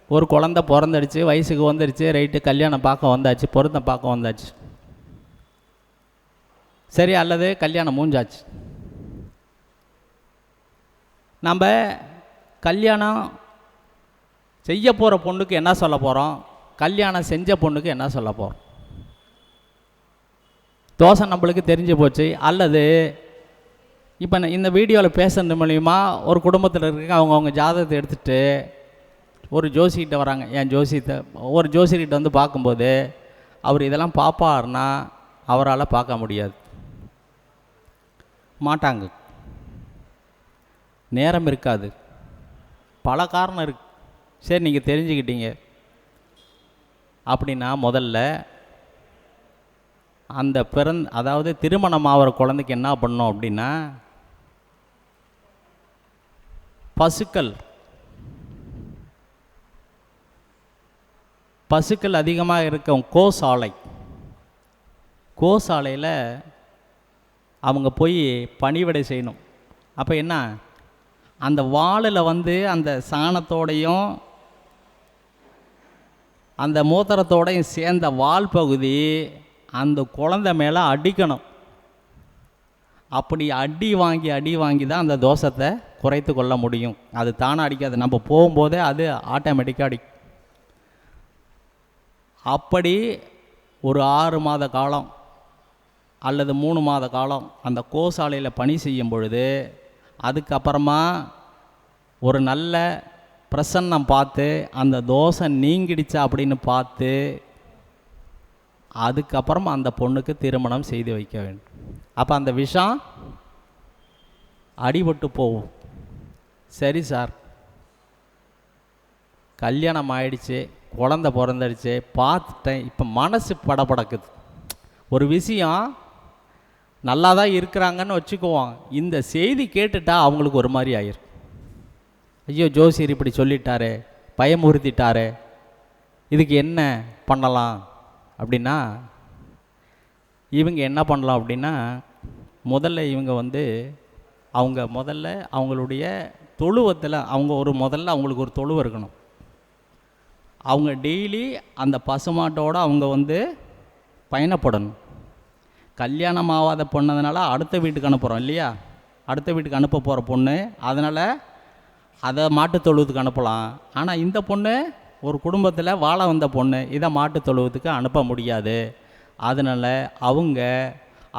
ஒரு குழந்தை பிறந்துடுச்சு, வயசுக்கு வந்துடுச்சு, ரைட்டு, கல்யாணம் பார்க்க வந்தாச்சு, பொருத்தம் பார்க்க வந்தாச்சு. சரி, அல்லது கல்யாணம் மூஞ்சாச்சு. நம்ம கல்யாணம் செய்ய போகிற பொண்ணுக்கு என்ன சொல்ல போகிறோம், கல்யாணம் செஞ்ச பொண்ணுக்கு என்ன சொல்ல போகிறோம்? தோசை நம்மளுக்கு தெரிஞ்சு போச்சு. அல்லது இப்போ இந்த வீடியோவில் பேசுறது மூலிமா ஒரு குடும்பத்தில் இருக்க அவங்கவுங்க ஜாதகத்தை எடுத்துகிட்டு ஒரு ஜோசிக்கிட்ட வராங்க. என் ஜோசியத்தை ஒரு ஜோசிக்கிட்ட வந்து பார்க்கும்போது அவர் இதெல்லாம் பார்ப்பாருன்னா அவரால் பார்க்க முடியாது, மாட்டாங்க, நேரம் இருக்காது, பல காரணம் இருக்குது. சரி, நீங்கள் தெரிஞ்சுக்கிட்டீங்க அப்படின்னா முதல்ல அந்த அதாவது திருமணம் ஆகிற குழந்தைக்கு என்ன பண்ணணும் அப்படின்னா, பசுக்கள் அதிகமாக இருக்கும் கோசாலையில் அவங்க போய் பணிவிடை செய்யணும். அப்போ என்ன, அந்த வாளில் வந்து அந்த சாணத்தோடையும் அந்த மூத்திரத்தோடையும் சேர்ந்த வால் பகுதி அந்த குழந்தை மேலே அடிக்கணும். அப்படி அடி வாங்கி தான் அந்த தோஷத்தை குறைத்து கொள்ள முடியும். அது தானாக அடிக்காது, நம்ம போகும்போதே அது ஆட்டோமேட்டிக்காக அடிக்கும். அப்படி ஒரு 6 மாத காலம் அல்லது 3 மாத காலம் அந்த கோசாலையில் பணி செய்யும் பொழுது, அதுக்கப்புறமா ஒரு நல்ல பிரசன்னம் பார்த்து அந்த தோசை நீங்கிடுச்சா அப்படின்னு பார்த்து அதுக்கப்புறமா அந்த பொண்ணுக்கு திருமணம் செய்து வைக்க வேண்டும். அப்போ அந்த விஷம் அடிபட்டு போகும். சரி சார், கல்யாணம் ஆயிடுச்சு, குழந்தை பிறந்துடுச்சு, பார்த்துட்டேன், இப்போ மனசு படபடக்குது. ஒரு விஷயம் நல்லா தான் இருக்கிறாங்கன்னு வச்சுக்குவோம், இந்த செய்தி கேட்டுட்டா அவங்களுக்கு ஒரு மாதிரி ஆயிரும். ஐயோ, ஜோசியர் இப்படி சொல்லிட்டாரு, பயமுறுத்திட்டாரு, இதுக்கு என்ன பண்ணலாம் அப்படின்னா, இவங்க என்ன பண்ணலாம் அப்படின்னா, முதல்ல இவங்க வந்து அவங்களுடைய தொழுவத்தில் முதல்ல அவங்களுக்கு ஒரு தொழுவம் இருக்கணும். அவங்க டெய்லி அந்த பசுமாட்டோடு அவங்க வந்து பயணப்படணும். கல்யாணம் ஆகாத பொண்ணதுனால அடுத்த வீட்டுக்கு அனுப்புகிறோம் இல்லையா, அடுத்த வீட்டுக்கு அனுப்ப போகிற பொண்ணு, அதனால் அதை மாட்டுத் தொழுவத்துக்கு அனுப்பலாம். ஆனால் இந்த பொண்ணு ஒரு குடும்பத்தில் வாழ வந்த பொண்ணு, இதை மாட்டுத் தொழுவத்துக்கு அனுப்ப முடியாது. அதனால் அவங்க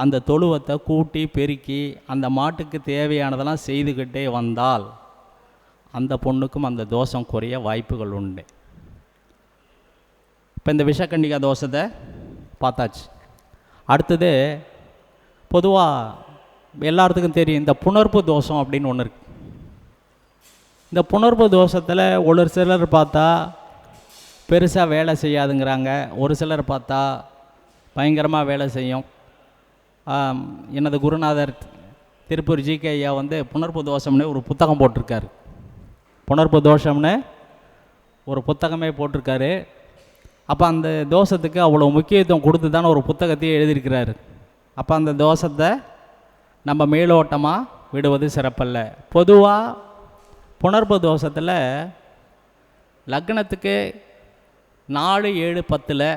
அந்த தொழுவத்தை கூட்டி பெருக்கி அந்த மாட்டுக்கு தேவையானதெல்லாம் செய்துக்கிட்டே வந்தால் அந்த பொண்ணுக்கும் அந்த தோஷம் குறைய வாய்ப்புகள் உண்டு. இப்போ இந்த விஷக்கன்னிகா தோஷத்தை பார்த்தாச்சு. அடுத்தது, பொதுவாக எல்லாத்துக்கும் தெரியும் இந்த புணர்ப்பு தோஷம் அப்படின்னு ஒன்று இருக்குது. இந்த புணர்ப்பு தோஷத்தில் ஒரு சிலர் பார்த்தா பெருசாக வேலை செய்யாதுங்கிறாங்க, ஒரு சிலர் பார்த்தா பயங்கரமாக வேலை செய்யும். எனது குருநாதர் திருப்பூர் ஜிகே ஐயா வந்து புணர்ப்பு தோஷம்னு ஒரு புத்தகம் போட்டிருக்காரு. புணர்ப்பு தோஷம்னு ஒரு புத்தகமே போட்டிருக்காரு. அப்போ அந்த தோஷத்துக்கு அவ்வளோ முக்கியத்துவம் கொடுத்து தானே ஒரு புத்தகத்தையே எழுதியிருக்கிறாரு. அப்போ அந்த தோஷத்தை நம்ம மேலோட்டமாக விடுவது சிறப்பல்ல. பொதுவாக புணர்ப்பு தோஷத்தில் லக்னத்துக்கு 4, 7, 10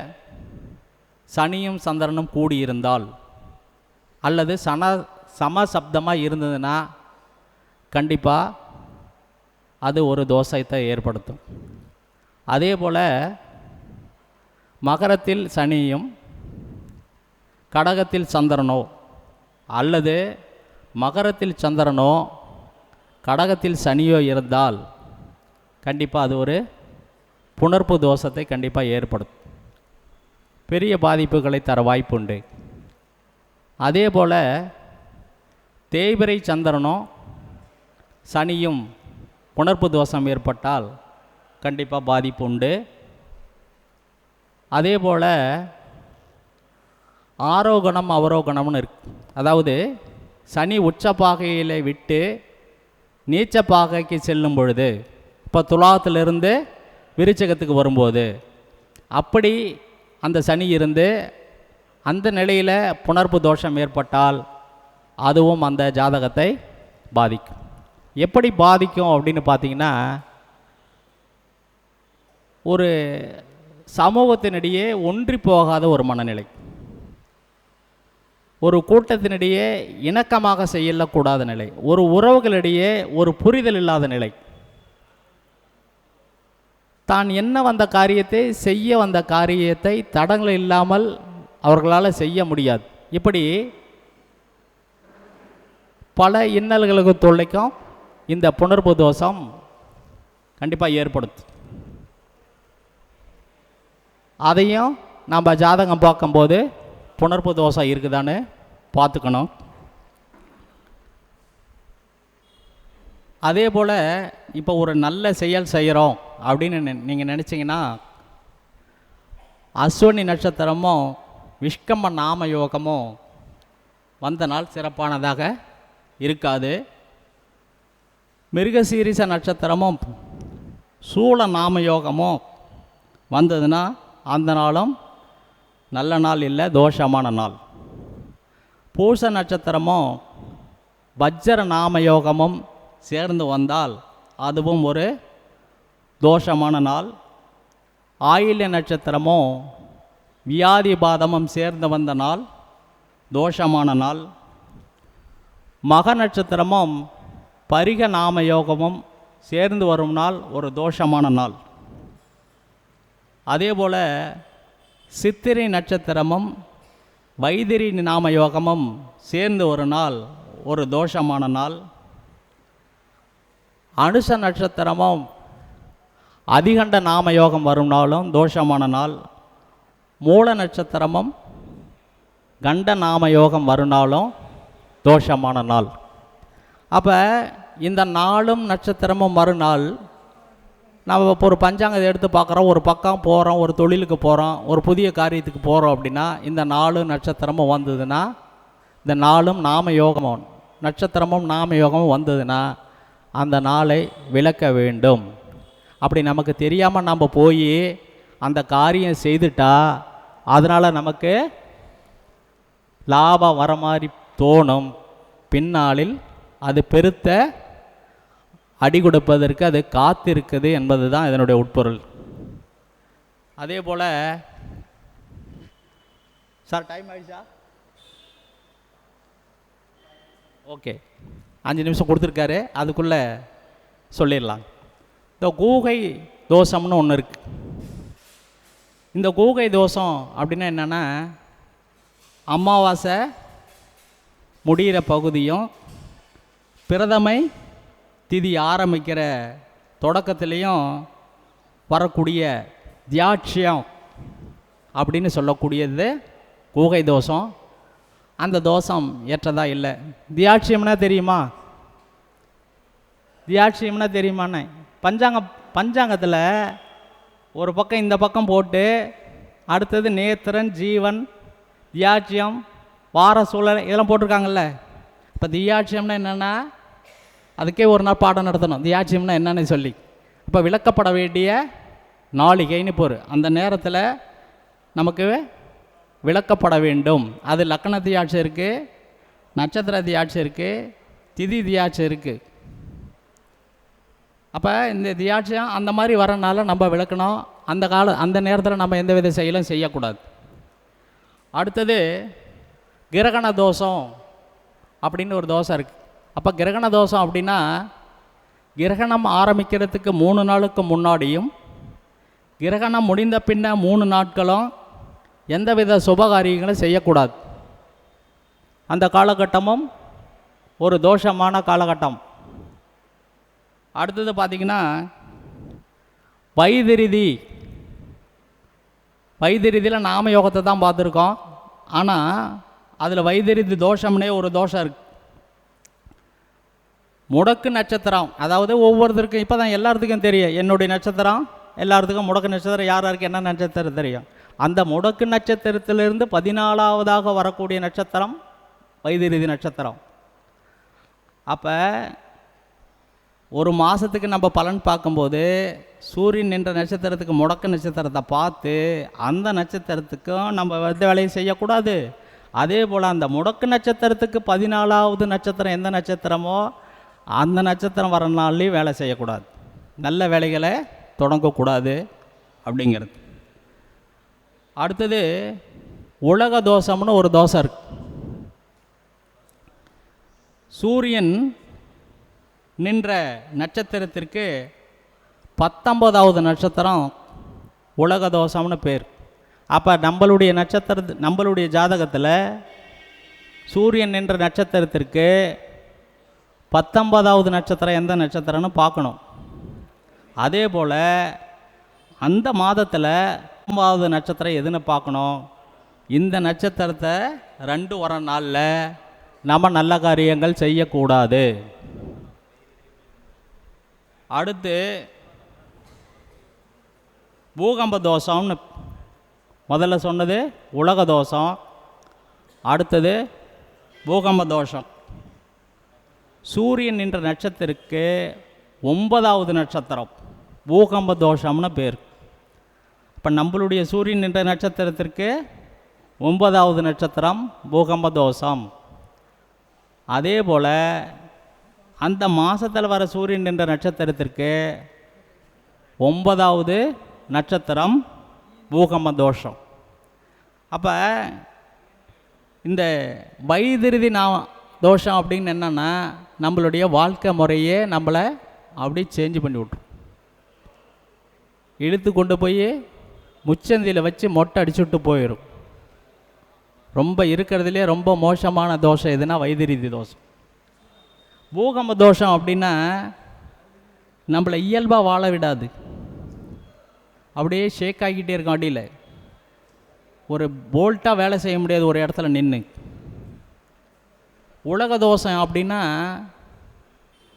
சனியும் சந்திரனும் கூடியிருந்தால் அல்லது சமசப்தமாக இருந்ததுன்னா கண்டிப்பாக அது ஒரு தோஷத்தை ஏற்படுத்தும். அதே போல் மகரத்தில் சனியும் கடகத்தில் சந்திரனோ அல்லது மகரத்தில் சந்திரனோ கடகத்தில் சனியோ இருந்தால் கண்டிப்பாக அது ஒரு புணர்ப்பு தோஷத்தை கண்டிப்பாக ஏற்படுத்தும், பெரிய பாதிப்புகளை தர வாய்ப்புண்டு. அதே போல் தேய்பிறை சந்திரனோ சனியும் புணர்ப்பு தோஷம் ஏற்பட்டால் கண்டிப்பாக பாதிப்பு உண்டு. அதே போல் ஆரோகணம் அவரோகணம்னு இருக்கு. அதாவது சனி உச்ச பாகையில் விட்டு நீச்ச பாகைக்கு செல்லும் பொழுது இப்போ துலாத்திலிருந்து விருச்சகத்துக்கு வரும்போது அப்படி அந்த சனி இருந்து அந்த நிலையில் புணர்ப்பு தோஷம் ஏற்பட்டால் அதுவும் அந்த ஜாதகத்தை பாதிக்கும். எப்படி பாதிக்கும் அப்படின்னு பார்த்தீங்கன்னா, ஒரு சமூகத்தினிடையே ஒன்றி போகாத ஒரு மனநிலை, ஒரு கூட்டத்தினிடையே இணக்கமாக செய்யக்கூடாத நிலை, ஒரு உறவுகளிடையே ஒரு புரிதல் இல்லாத நிலை, தான் என்ன வந்த காரியத்தை செய்ய வந்த காரியத்தை தடங்கள் இல்லாமல் அவர்களால் செய்ய முடியாது. இப்படி பல இன்னல்களுக்கு தொல்லைக்கும் இந்த புணர்ப்பு தோஷம் கண்டிப்பாக ஏற்படுத்தும். அதையும் நம்ம ஜாதகம் பார்க்கும்போது புணர்ப்பு தோஷம் இருக்குதான்னு பார்த்துக்கணும். அதே போல் இப்போ ஒரு நல்ல செயல் செய்கிறோம் அப்படின்னு நீங்கள் நினச்சிங்கன்னா, அஸ்வினி நட்சத்திரமும் விஷ்கம்ம நாம யோகமும் வந்த நாள் சிறப்பானதாக இருக்காது. மிருகசீரிச நட்சத்திரமும் சூழ நாம யோகமும் வந்ததுன்னா அந்த நாளும் நல்ல நாள் இல்லை, தோஷமான நாள். பூச நட்சத்திரமும் வஜ்ர நாம யோகமும் சேர்ந்து வந்தால் அதுவும் ஒரு தோஷமான நாள். ஆயில்ய நட்சத்திரமும் வியாதி பாதமும் சேர்ந்து வந்த நாள் தோஷமான நாள். மக நட்சத்திரமும் பரிக நாம யோகமும் சேர்ந்து வரும் நாள் ஒரு தோஷமான நாள். அதே போல் சித்திரை நட்சத்திரமும் வைத்திரி நாம யோகமும் சேர்ந்து ஒரு நாள் ஒரு தோஷமான நாள். அனுச நட்சத்திரமும் அதிகண்ட நாம யோகம் வரும் நாளும் தோஷமான நாள். மூல நட்சத்திரமும் கண்ட நாம யோகம் வரும் நாளும் தோஷமான நாள். அப்போ இந்த நாளும் நட்சத்திரமும் மறுநாள் நம்ம இப்போ ஒரு பஞ்சாங்கத்தை எடுத்து பார்க்குறோம், ஒரு பக்கம் போகிறோம், ஒரு தொழிலுக்கு போகிறோம், ஒரு புதிய காரியத்துக்கு போகிறோம் அப்படின்னா இந்த நாளும் நட்சத்திரமும் வந்ததுன்னா, இந்த நாளும் நாம யோகமும் நட்சத்திரமும் நாம யோகமும் வந்ததுன்னா அந்த நாளை விளக்க வேண்டும். அப்படி நமக்கு தெரியாமல் நம்ம போய் அந்த காரியம் செய்துட்டா அதனால் நமக்கு லாபம் வர மாதிரி தோணும். பின்னாளில் அது பெருத்த அடி கொடுப்பதற்கு அது காத்திருக்குது என்பது தான் இதனுடைய உட்பொருள். அதே போல் சார் டைம் ஆயிடுச்சா? ஓகே, 5 நிமிஷம் கொடுத்துருக்காரு, அதுக்குள்ளே சொல்லிடலாம். இந்த கூகை தோஷம்னு ஒன்று இருக்குது. இந்த கூகை தோஷம் அப்படின்னா என்னென்னா, அமாவாசை முடிகிற பகுதியும் பிரதமை திதி ஆரம்பிக்கிற தொடக்கத்துலேயும் வரக்கூடிய தியாட்சியம் அப்படின்னு சொல்லக்கூடியது கூகை தோஷம். அந்த தோஷம் ஏற்றதா இல்லை. தியாட்சியம்னா தெரியுமா? தியாட்சியம்னா தெரியுமாண்ணே? பஞ்சாங்கத்தில் ஒரு பக்கம் இந்த பக்கம் போட்டு அடுத்தது நேத்திரன், ஜீவன், தியாட்சியம், வார சூழல் இதெல்லாம் போட்டிருக்காங்கல்ல. இப்போ தியாட்சியம்னா என்னென்னா அதுக்கே ஒரு நாள் பாடம் நடத்தணும், தியாட்சியம்னா என்னன்னு சொல்லி. இப்போ விளக்கப்பட வேண்டிய நாளிகைன்னு போர் அந்த நேரத்தில் நமக்கு விளக்கப்பட வேண்டும். அது லக்கண தியாட்சி இருக்குது, நட்சத்திர தியாட்சி இருக்குது, திதி தியாட்சி இருக்குது. அப்போ இந்த தியாட்சியம் அந்த மாதிரி வரனால நம்ம விளக்கணும். அந்த நேரத்தில் நம்ம எந்த வித செயலும் செய்யக்கூடாது. அடுத்தது கிரகண தோஷம் அப்படின்னு ஒரு தோஷம் இருக்குது. அப்போ கிரகண தோஷம் அப்படின்னா கிரகணம் ஆரம்பிக்கிறதுக்கு 3 நாளுக்கு முன்னாடியும் கிரகணம் முடிந்த பின்ன 3 நாட்களும் எந்தவித சுபகாரியங்களும் செய்யக்கூடாது. அந்த காலகட்டமும் ஒரு தோஷமான காலகட்டம். அடுத்தது பார்த்திங்கன்னா வைத்திருதியில் நாம யோகத்தை தான் பார்த்துருக்கோம். ஆனால் அதில் வைத்திருதி தோஷம்னே ஒரு தோஷம் இருக்குது. முடக்கு நட்சத்திரம், அதாவது ஒவ்வொருத்தருக்கும் இப்போ தான் எல்லாத்துக்கும் தெரியும் என்னுடைய நட்சத்திரம், எல்லாத்துக்கும் முடக்கு நட்சத்திரம் யார் யாருக்கு என்ன நட்சத்திரம் தெரியும். அந்த முடக்கு நட்சத்திரத்திலிருந்து 14வதாக வரக்கூடிய நட்சத்திரம் வைத்திருதி நட்சத்திரம். அப்போ ஒரு மாதத்துக்கு நம்ம பலன் பார்க்கும்போது சூரியன் நின்ற நட்சத்திரத்துக்கு முடக்க நட்சத்திரத்தை பார்த்து அந்த நட்சத்திரத்துக்கும் நம்ம எந்த வேலையும் செய்யக்கூடாது. அதே போல் அந்த முடக்கு நட்சத்திரத்துக்கு 14வது நட்சத்திரம் எந்த நட்சத்திரமோ அந்த நட்சத்திரம் வர நாள்லேயும் வேலை செய்யக்கூடாது, நல்ல வேலைகளை தொடங்கக்கூடாது அப்படிங்கிறது. அடுத்தது உலக தோஷம்னு ஒரு தோஷம் இருக்கு. சூரியன் நின்ற நட்சத்திரத்திற்கு 19வது நட்சத்திரம் உலக தோஷம்னு பேர். அப்போ நம்மளுடைய ஜாதகத்தில் சூரியன் நின்ற நட்சத்திரத்திற்கு 19வது நட்சத்திரம் எந்த நட்சத்திரம்னு பார்க்கணும். அதே போல் அந்த மாதத்தில் 9வது நட்சத்திரம் எதுன்னு பார்க்கணும். இந்த நட்சத்திரத்தை 2 வர நாளில் நம்ம நல்ல காரியங்கள் செய்யக்கூடாது. அடுத்து பூகம்ப தோஷம்னு முதல்ல சொன்னது உலக தோஷம், அடுத்தது பூகம்ப தோஷம். சூரியன் என்ற நட்சத்திரத்துக்கு 9வது நட்சத்திரம் பூகம்ப தோஷம்னு பேர். இப்போ நம்மளுடைய சூரியன் என்ற நட்சத்திரத்திற்கு 9வது நட்சத்திரம் பூகம்ப தோஷம். அதே போல் அந்த மாதத்தில் வர சூரியன் என்ற நட்சத்திரத்திற்கு 9வது நட்சத்திரம் பூகம்ப தோஷம். அப்போ இந்த வைதிருதி தோஷம் அப்படின்னு என்னென்னா நம்மளுடைய வாழ்க்கை முறையே நம்மளை அப்படி சேஞ்ச் பண்ணி விட்ரும். இழுத்து கொண்டு போய் முச்சந்தியில் வச்சு மொட்டை அடிச்சுட்டு போயிடும். ரொம்ப இருக்கிறதுலே ரொம்ப மோசமான தோஷம் எதுனா வைதிருதி தோஷம். பூகம்ப தோஷம் அப்படின்னா நம்மளை இயல்பாக வாழ விடாது, அப்படியே ஷேக் ஆகிக்கிட்டே இருக்கும். அடியில் ஒரு போல்ட்டாக வேலை செய்ய முடியாது ஒரு இடத்துல நின்று. உலக தோஷம் அப்படின்னா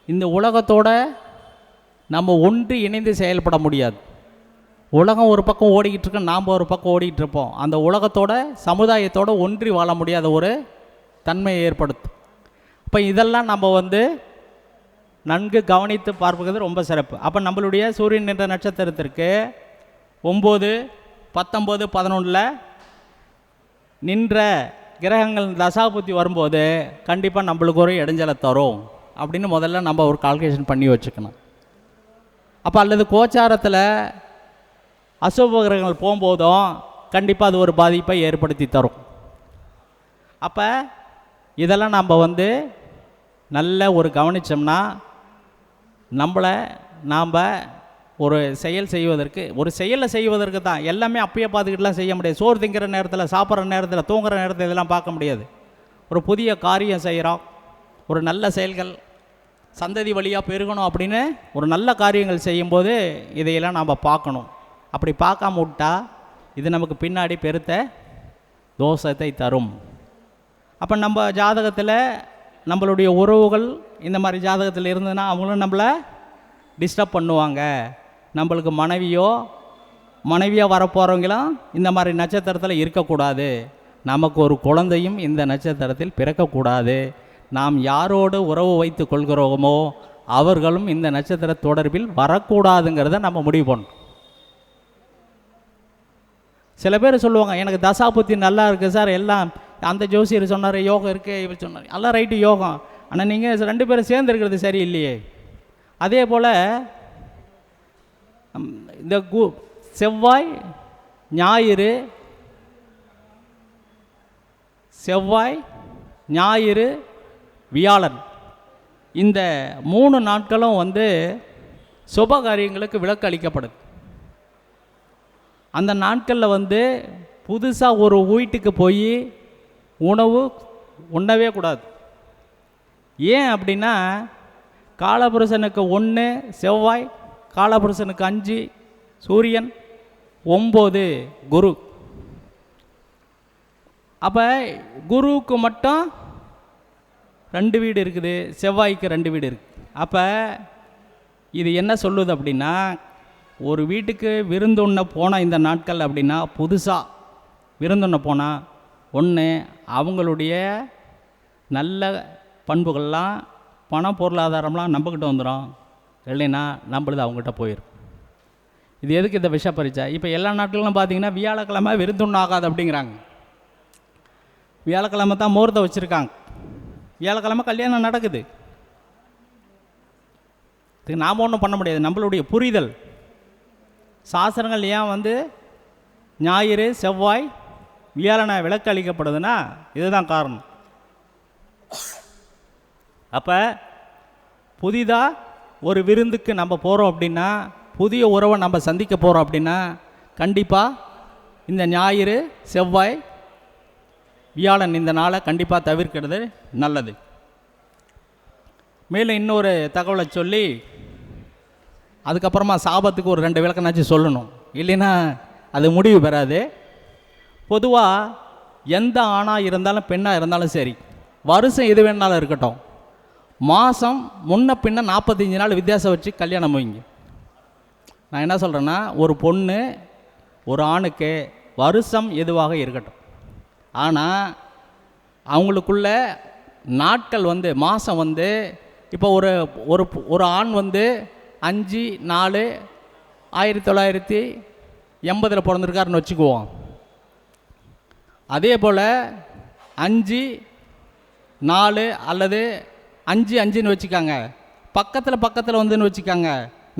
இந்த உலகத்தோட நம்ம ஒன்று இணைந்து செயல்பட முடியாது. உலகம் ஒரு பக்கம் ஓடிக்கிட்டு இருக்கோம், நாம் ஒரு பக்கம் ஓடிக்கிட்டு இருப்போம். அந்த உலகத்தோட சமுதாயத்தோடு ஒன்றி வாழ முடியாத ஒரு தன்மையை ஏற்படுத்தும். இப்போ இதெல்லாம் நம்ம நன்கு கவனித்து பார்ப்பது ரொம்ப சிறப்பு. அப்போ நம்மளுடைய சூரியன் என்ற நட்சத்திரத்திற்கு 9, 19, 11 நின்ற கிரகங்கள் தசாபுத்தி வரும்போது கண்டிப்பாக நம்மளுக்கு ஒரு இடைஞ்சலை தரும் அப்படின்னு முதல்ல நம்ம ஒரு கால்குலேஷன் பண்ணி வச்சுக்கணும். அப்போ அல்லது கோச்சாரத்தில் அசுப கிரகங்கள் போகும்போதும் கண்டிப்பாக அது ஒரு பாதிப்பை ஏற்படுத்தி தரும். அப்போ இதெல்லாம் நம்ம நல்ல ஒரு கவனித்தோம்னா நம்மளை நாம் ஒரு செயலை செய்வதற்கு தான் எல்லாமே அப்பயே பார்த்துக்கிட்டுலாம் செய்ய முடியாது. சோறு திங்கிற நேரத்தில், சாப்பிட்ற நேரத்தில், தூங்குற நேரத்தில் இதெல்லாம் பார்க்க முடியாது. ஒரு புதிய காரியம் செய்கிறோம், ஒரு நல்ல செயல்கள் சந்ததி வழியாக பெருகணும் அப்படின்னு ஒரு நல்ல காரியங்கள் செய்யும்போது இதையெல்லாம் நாம் பார்க்கணும். அப்படி பார்க்காம விட்டால் இது நமக்கு பின்னாடி பெருத்த தோஷத்தை தரும். அப்போ நம்ம ஜாதகத்தில் நம்மளுடைய உறவுகள் இந்த மாதிரி ஜாதகத்தில் இருந்ததுன்னா அவங்களும் நம்மளை டிஸ்டர்ப் பண்ணுவாங்க. நம்மளுக்கு மனைவியாக வரப்போகிறவங்களும் இந்த மாதிரி நட்சத்திரத்தில் இருக்கக்கூடாது. நமக்கு ஒரு குழந்தையும் இந்த நட்சத்திரத்தில் பிறக்கக்கூடாது. நாம் யாரோடு உறவு வைத்து கொள்கிறோமோ அவர்களும் இந்த நட்சத்திர தொடர்பில் வரக்கூடாதுங்கிறத நம்ம முடிவு பண்ணணும். சில பேர் சொல்லுவாங்க, எனக்கு தசாபுத்தி நல்லா இருக்குது சார், எல்லாம் அந்த ஜோசியர் சொன்னார், யோகம் இருக்குது, இவர் சொன்னார், எல்லாம் ரைட்டு யோகம், ஆனால் நீங்கள் 2 பேரும் சேர்ந்து இருக்கிறது சரி இல்லையே. அதே போல் இந்த செவ்வாய் ஞாயிறு வியாழன் இந்த 3 நாட்களும் சுப காரியங்களுக்கு விலக்கு அளிக்கப்படுது. அந்த நாட்களில் புதுசாக ஒரு வீட்டுக்கு போய் உணவு உண்ணவே கூடாது. ஏன் அப்படின்னா காலபுருஷனுக்கு 1 செவ்வாய், காலபுருஷனுக்கு 5 சூரியன், 9 குரு. அப்போ குருவுக்கு மட்டும் 2 வீடு இருக்குது, செவ்வாய்க்கு 2 வீடு இருக்குது. அப்போ இது என்ன சொல்லுது அப்படின்னா, ஒரு வீட்டுக்கு விருந்துண்ண போனால் இந்த நாட்கள் அப்படின்னா புதுசாக விருந்துண்ண போனால் அவங்களுடைய நல்ல பண்புகள்லாம் பண பொருளாதாரம்லாம் நம்மக்கிட்ட வந்துடும். இல்லைன்னா நம்மளது அவங்ககிட்ட போயிடும். இது எதுக்கு இந்த விஷ பரீட்சை? இப்போ எல்லா நாட்களும் பார்த்தீங்கன்னா வியாழக்கிழமை விருந்துண்ண ஆகாது அப்படிங்கிறாங்க. வியாழக்கிழமை தான் முகூர்த்தம் வச்சுருக்காங்க, வியாழக்கிழமை கல்யாணம் நடக்குது. இதுக்கு நாம் ஒன்றும் பண்ண முடியாது, நம்மளுடைய புரிதல். சாஸ்திரங்கள் ஏன் ஞாயிறு செவ்வாய் வியாழனை விலக்கு அளிக்கப்படுதுன்னா இதுதான் காரணம். அப்போ புதிதாக ஒரு விருந்துக்கு நம்ம போகிறோம் அப்படின்னா, புதிய உறவை நம்ம சந்திக்க போகிறோம் அப்படின்னா, கண்டிப்பாக இந்த ஞாயிறு செவ்வாய் வியாழன் இந்த நாளை கண்டிப்பாக தவிர்க்கிறது நல்லது. மேலும் இன்னொரு தகவலை சொல்லி அதுக்கப்புறமா சாபத்துக்கு ஒரு 2 விளக்கனாச்சும் சொல்லணும், இல்லைன்னா அது முடிவு பெறாது. பொதுவாக எந்த ஆணாக இருந்தாலும் பெண்ணாக இருந்தாலும் சரி, வருஷம் எது வேணாலும் இருக்கட்டும், மாதம் முன்ன பின்ன 45 நாள் வித்தியாசம் வச்சு கல்யாணம் வைங்க. நான் என்ன சொல்கிறேன்னா, ஒரு பொண்ணு ஒரு ஆணுக்கு வருஷம் எதுவாக இருக்கட்டும், ஆனால் அவங்களுக்குள்ள நாட்கள் மாதம் இப்போ ஒரு ஒரு ஒரு ஆண் 5/4/1980 பிறந்திருக்காருன்னு வச்சுக்குவோம். அதே போல் 5/4 அல்லது 5/5ன்னு வச்சுக்காங்க, பக்கத்தில் வச்சுக்காங்க,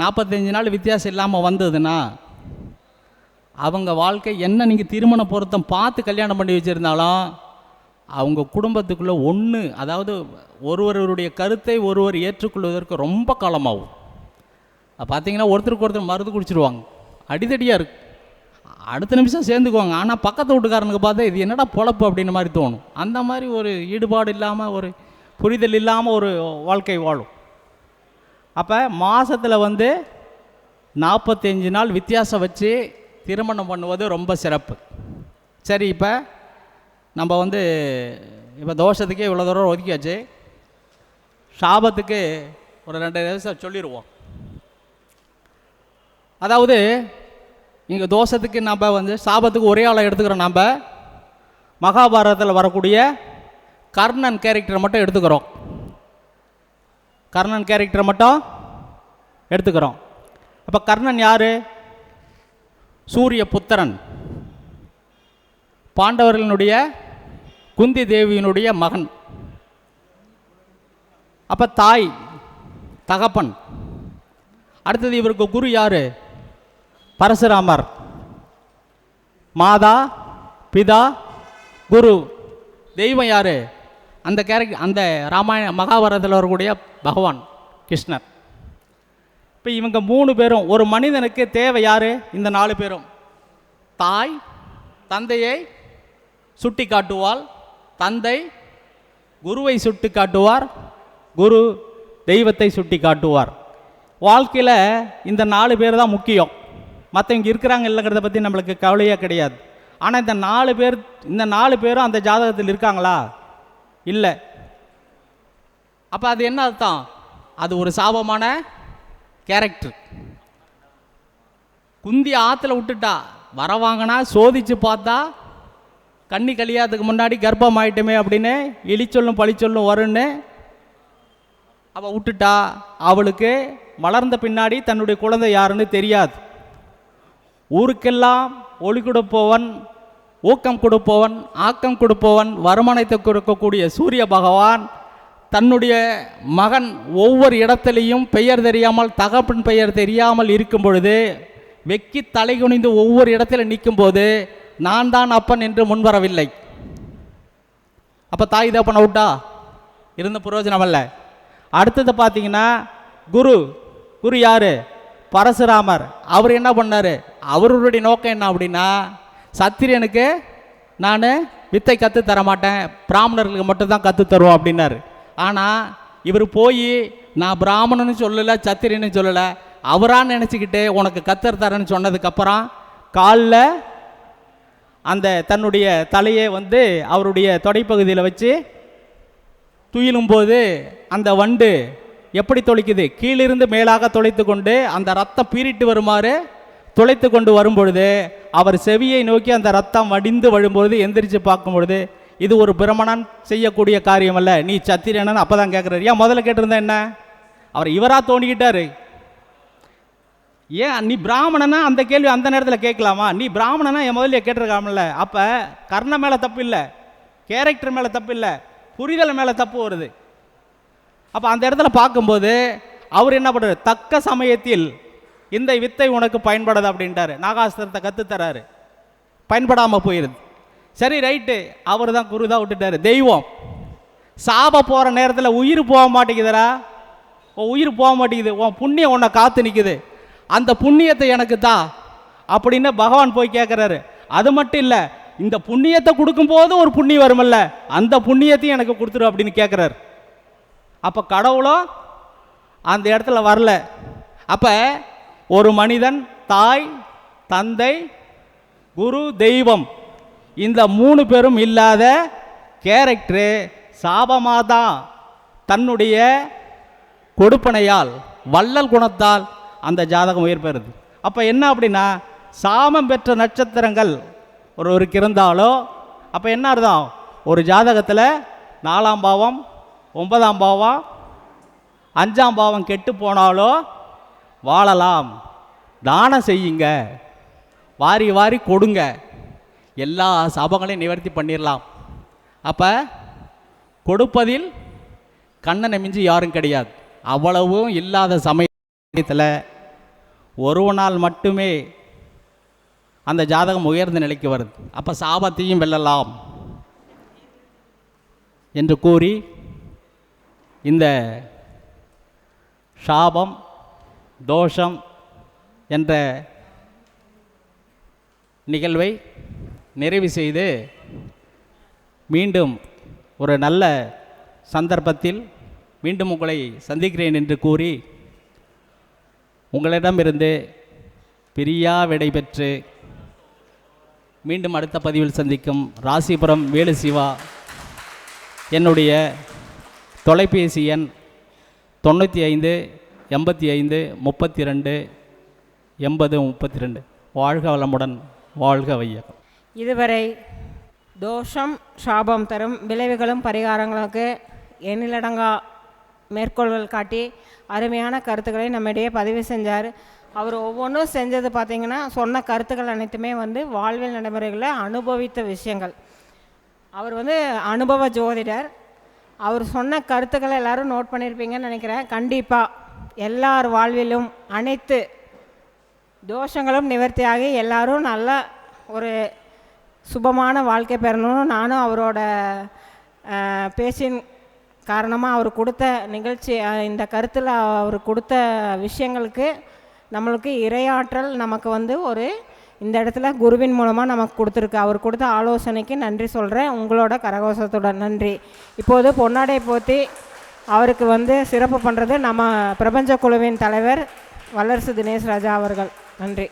45 நாள் வித்தியாசம் இல்லாமல் வந்ததுன்னா அவங்க வாழ்க்கை என்ன நீங்கள் திருமண பொருத்தம் பார்த்து கல்யாணம் பண்ணி வச்சுருந்தாலும் அவங்க குடும்பத்துக்குள்ளே அதாவது ஒருவருடைய கருத்தை ஒருவர் ஏற்றுக்கொள்வதற்கு ரொம்ப காலமாகும். பார்த்தீங்கன்னா ஒருத்தருக்கு ஒருத்தர் மருந்து குடிச்சிடுவாங்க, அடிதடியாக இருக்குது, அடுத்த நிமிஷம் சேர்ந்துக்குவாங்க. ஆனால் பக்கத்து வீட்டுக்காரனுக்கு பார்த்தா இது என்னடா பொழப்பு அப்படின்ற மாதிரி தோணும். அந்த மாதிரி ஒரு ஈடுபாடு இல்லாமல், ஒரு புரிதல் இல்லாமல் ஒரு வாழ்க்கை வாழும். அப்போ மாதத்தில் 45 நாள் வித்தியாசம் வச்சு திருமணம் பண்ணுவது ரொம்ப சிறப்பு. சரி, இப்போ நம்ம இப்போ தோஷத்துக்கே இவ்வளோ தூரம் ஒதுக்கியாச்சு, சாபத்துக்கு ஒரு 2 நிமிஷம் சொல்லிடுவோம். அதாவது இங்கே தோஷத்துக்கு நம்ம சாபத்துக்கு ஒரே ஆளை எடுத்துக்கிறோம். நம்ம மகாபாரதத்தில் வரக்கூடிய கர்ணன் கேரக்டரை மட்டும் எடுத்துக்கிறோம். கர்ணன் கேரக்டரை மட்டும் எடுத்துக்கிறோம். அப்போ கர்ணன் யார்? சூரிய புத்திரன், பாண்டவர்களினுடைய குந்தி தேவியினுடைய மகன். அப்போ தாய் தகப்பன். அடுத்தது இவருக்கு குரு யார்? பரசுராமர். மாதா பிதா குரு. தெய்வம் யார்? அந்த கேரக்டர், அந்த ராமாயண மகாபாரதத்தில் வரக்கூடிய பகவான் கிருஷ்ணர். இப்போ இவங்க 3 பேரும், ஒரு மனிதனுக்கு தேவை யார்? இந்த 4 பேரும். தாய் தந்தையை சுட்டி காட்டுவாள், தந்தை குருவை சுட்டி காட்டுவார், குரு தெய்வத்தை சுட்டி காட்டுவார். வாழ்க்கையில் இந்த 4 பேர் தான் முக்கியம். மற்றவங்க இருக்கிறாங்க இல்லைங்கிறத பற்றி நம்மளுக்கு கவலையே கிடையாது. ஆனால் இந்த 4 பேரும் அந்த ஜாதகத்தில் இருக்காங்களா? இல்லை. அப்போ அது என்ன அர்த்தம்? அது ஒரு சாபமான கேரக்டர். குந்தி ஆற்றுல விட்டுட்டா, வரவாங்கன்னா சோதிச்சு பார்த்தா கண்ணி கழியாதுக்கு முன்னாடி கர்ப்பம் ஆயிட்டுமே அப்படின்னு இழிச்சொல்லும் பழிச்சொல்லும் வரும்னு அவள் விட்டுட்டா. அவளுக்கு வளர்ந்த பின்னாடி தன்னுடைய குழந்தை யாருன்னு தெரியாது. ஊருக்கெல்லாம் ஒளி கொடுப்பவன், ஊக்கம் கொடுப்பவன், ஆக்கம் கொடுப்பவன், வருமானத்தை கொடுக்கக்கூடிய சூரிய பகவான் தன்னுடைய மகன் ஒவ்வொரு இடத்துலையும் பெயர் தெரியாமல், தகப்பன் பெயர் தெரியாமல் இருக்கும் பொழுது, வெக்கி தலை குனிந்து ஒவ்வொரு இடத்துல நிற்கும்போது நான் தான் அப்பன் என்று முன்வரவில்லை. அப்போ தாய் தகப்பனை விட்டா இருந்த பிரயோஜனம் அல்ல. அடுத்தது பார்த்தீங்கன்னா குரு யார்? பரசுராமர். அவர் என்ன பண்ணார்? அவருடைய நோக்கம் என்ன அப்படின்னா, சத்திரியனுக்கு நான் வித்தை கற்று தர மாட்டேன், பிராமணர்களுக்கு மட்டும்தான் கற்று தருவோம் அப்படின்னாரு. ஆனால் இவர் போய் நான் பிராமணன்னு சொல்லலை, சத்திரியன்னு சொல்லலை, அவரான்னு நினச்சிக்கிட்டு உனக்கு கத்தர் தரேன்னு சொன்னதுக்கப்புறம் காலில் அந்த தன்னுடைய தலையை அவருடைய தொடைப்பகுதியில் வச்சு துயிலும்போது அந்த வண்டு எப்படி தொலைக்குது? கீழிருந்து மேலாக தொலைத்து கொண்டு அந்த ரத்தம் பீறிட்டு வருமாறு தொலைத்து கொண்டு வரும்பொழுது அவர் செவியை நோக்கி அந்த ரத்தம் வடிந்து வழும்பொழுது எந்திரிச்சு பார்க்கும் பொழுது, இது ஒரு பிரமணன் செய்யக்கூடிய காரியம் அல்ல, நீ சத்திரியனன்னு அப்போ தான் கேட்குறாரு. ஏன் முதல்ல கேட்டிருந்தா என்ன? அவர் இவராக தோண்டிக்கிட்டாரு, ஏன் நீ பிராமணனா அந்த கேள்வி அந்த நேரத்தில் கேட்கலாமா? நீ பிராமணனா என் முதல்ல கேட்டிருக்காமல்ல. அப்போ கர்ணம் மேலே தப்பு இல்லை, கேரக்டர் மேலே தப்பு இல்லை, புரிதல் மேலே தப்பு வருது. அப்போ அந்த இடத்துல பார்க்கும்போது அவர் என்ன பண்ணுறாரு, தக்க சமயத்தில் இந்த வித்தை உனக்கு பயன்படாது அப்படின்ட்டாரு. நாகாஸ்திரத்தை கற்றுத்தராரு, பயன்படாமல் போயிடுது. சரி ரைட்டு, அவர் தான் குரு தான் விட்டுட்டாரு. தெய்வம் சாப போகிற நேரத்தில் உயிர் போக மாட்டேங்குதுரா, உன் உயிர் போக மாட்டேங்குது, உன் புண்ணியம் உன்னை காத்து நிற்குது, அந்த புண்ணியத்தை எனக்கு தா அப்படின்னு பகவான் போய் கேட்குறாரு. அது மட்டும் இல்லை, இந்த புண்ணியத்தை கொடுக்கும்போது ஒரு புண்ணியம் வருமல்ல, அந்த புண்ணியத்தையும் எனக்கு கொடுத்துரு அப்படின்னு கேட்குறாரு. அப்போ கடவுளும் அந்த இடத்துல வரல. அப்போ ஒரு மனிதன் தாய், தந்தை, குரு, தெய்வம் இந்த 3 பேரும் இல்லாத கேரக்டரு சாபமாக தான் தன்னுடைய கொடுப்பனையால் வள்ளல் குணத்தால் அந்த ஜாதகம் உயிர் பெறுது. அப்போ என்ன அப்படின்னா, சாமம் பெற்ற நட்சத்திரங்கள் ஒருவருக்கு இருந்தாலோ அப்போ என்ன அர்த்தம், ஒரு ஜாதகத்தில் 4ஆம் பாவம், 9ஆம் பாவம், 5ஆம் பாவம் கெட்டு போனாலோ வாழலாம், தானம் செய்யுங்க, வாரி வாரி கொடுங்க, எல்லா சாபங்களையும் நிவர்த்தி பண்ணிடலாம். அப்போ கொடுப்பதில் கண்ணனை மிஞ்சி யாரும் கிடையாது. அவ்வளவும் இல்லாத சமயத்தில் ஒருவனால் மட்டுமே அந்த ஜாதகம் உயர்ந்த நிலைக்கு வருது. அப்போ சாபத்தையும் வெல்லலாம் என்று கூறி இந்த சாபம் தோஷம் என்ற நிகழ்வை நிறைவு செய்து மீண்டும் ஒரு நல்ல சந்தர்ப்பத்தில் மீண்டும் உங்களை சந்திக்கிறேன் என்று கூறி உங்களிடமிருந்து பிரியா விடை பெற்று மீண்டும் அடுத்த பதிவில் சந்திக்கும் ராசிபுரம் வேலு சிவா. என்னுடைய தொலைபேசி எண் 95 85 32 80 32. வாழ்க வளமுடன், வாழ்க வையகம். இதுவரை தோஷம் சாபம் தரும் விளைவுகளும் பரிகாரங்களுக்கு எண்ணிலடங்கா மேற்கோள்கள் காட்டி அருமையான கருத்துக்களை நம்மிடையே பதிவு செஞ்சார். அவர் ஒவ்வொன்றும் செஞ்சது பார்த்திங்கன்னா, சொன்ன கருத்துக்கள் அனைத்துமே வாழ்வியல் நடைமுறைகளில் அனுபவித்த விஷயங்கள். அவர் அனுபவ ஜோதிடர். அவர் சொன்ன கருத்துக்களை எல்லோரும் நோட் பண்ணியிருப்பீங்கன்னு நினைக்கிறேன். கண்டிப்பாக எல்லார் வாழ்விலும் அனைத்து தோஷங்களும் நிவர்த்தியாகி எல்லாரும் நல்ல ஒரு சுபமான வாழ்க்கை பெறணும்னு நானும் அவரோட பேச்சின் காரணமாக அவர் கொடுத்த நிகழ்ச்சி, இந்த கருத்தில் அவர் கொடுத்த விஷயங்களுக்கு நம்மளுக்கு இறையாற்றல் நமக்கு ஒரு இந்த இடத்துல குருவின் மூலமாக நமக்கு கொடுத்துருக்கு. அவர் கொடுத்த ஆலோசனைக்கு நன்றி சொல்கிறேன், உங்களோட கரகோஷத்துடன் நன்றி. இப்போது பொன்னாடை போற்றி அவருக்கு சிறப்பு பண்ணுறது நம்ம பிரபஞ்ச குழுவின் தலைவர் வல்லரசு தினேஷ் ராஜா அவர்கள். நன்றி.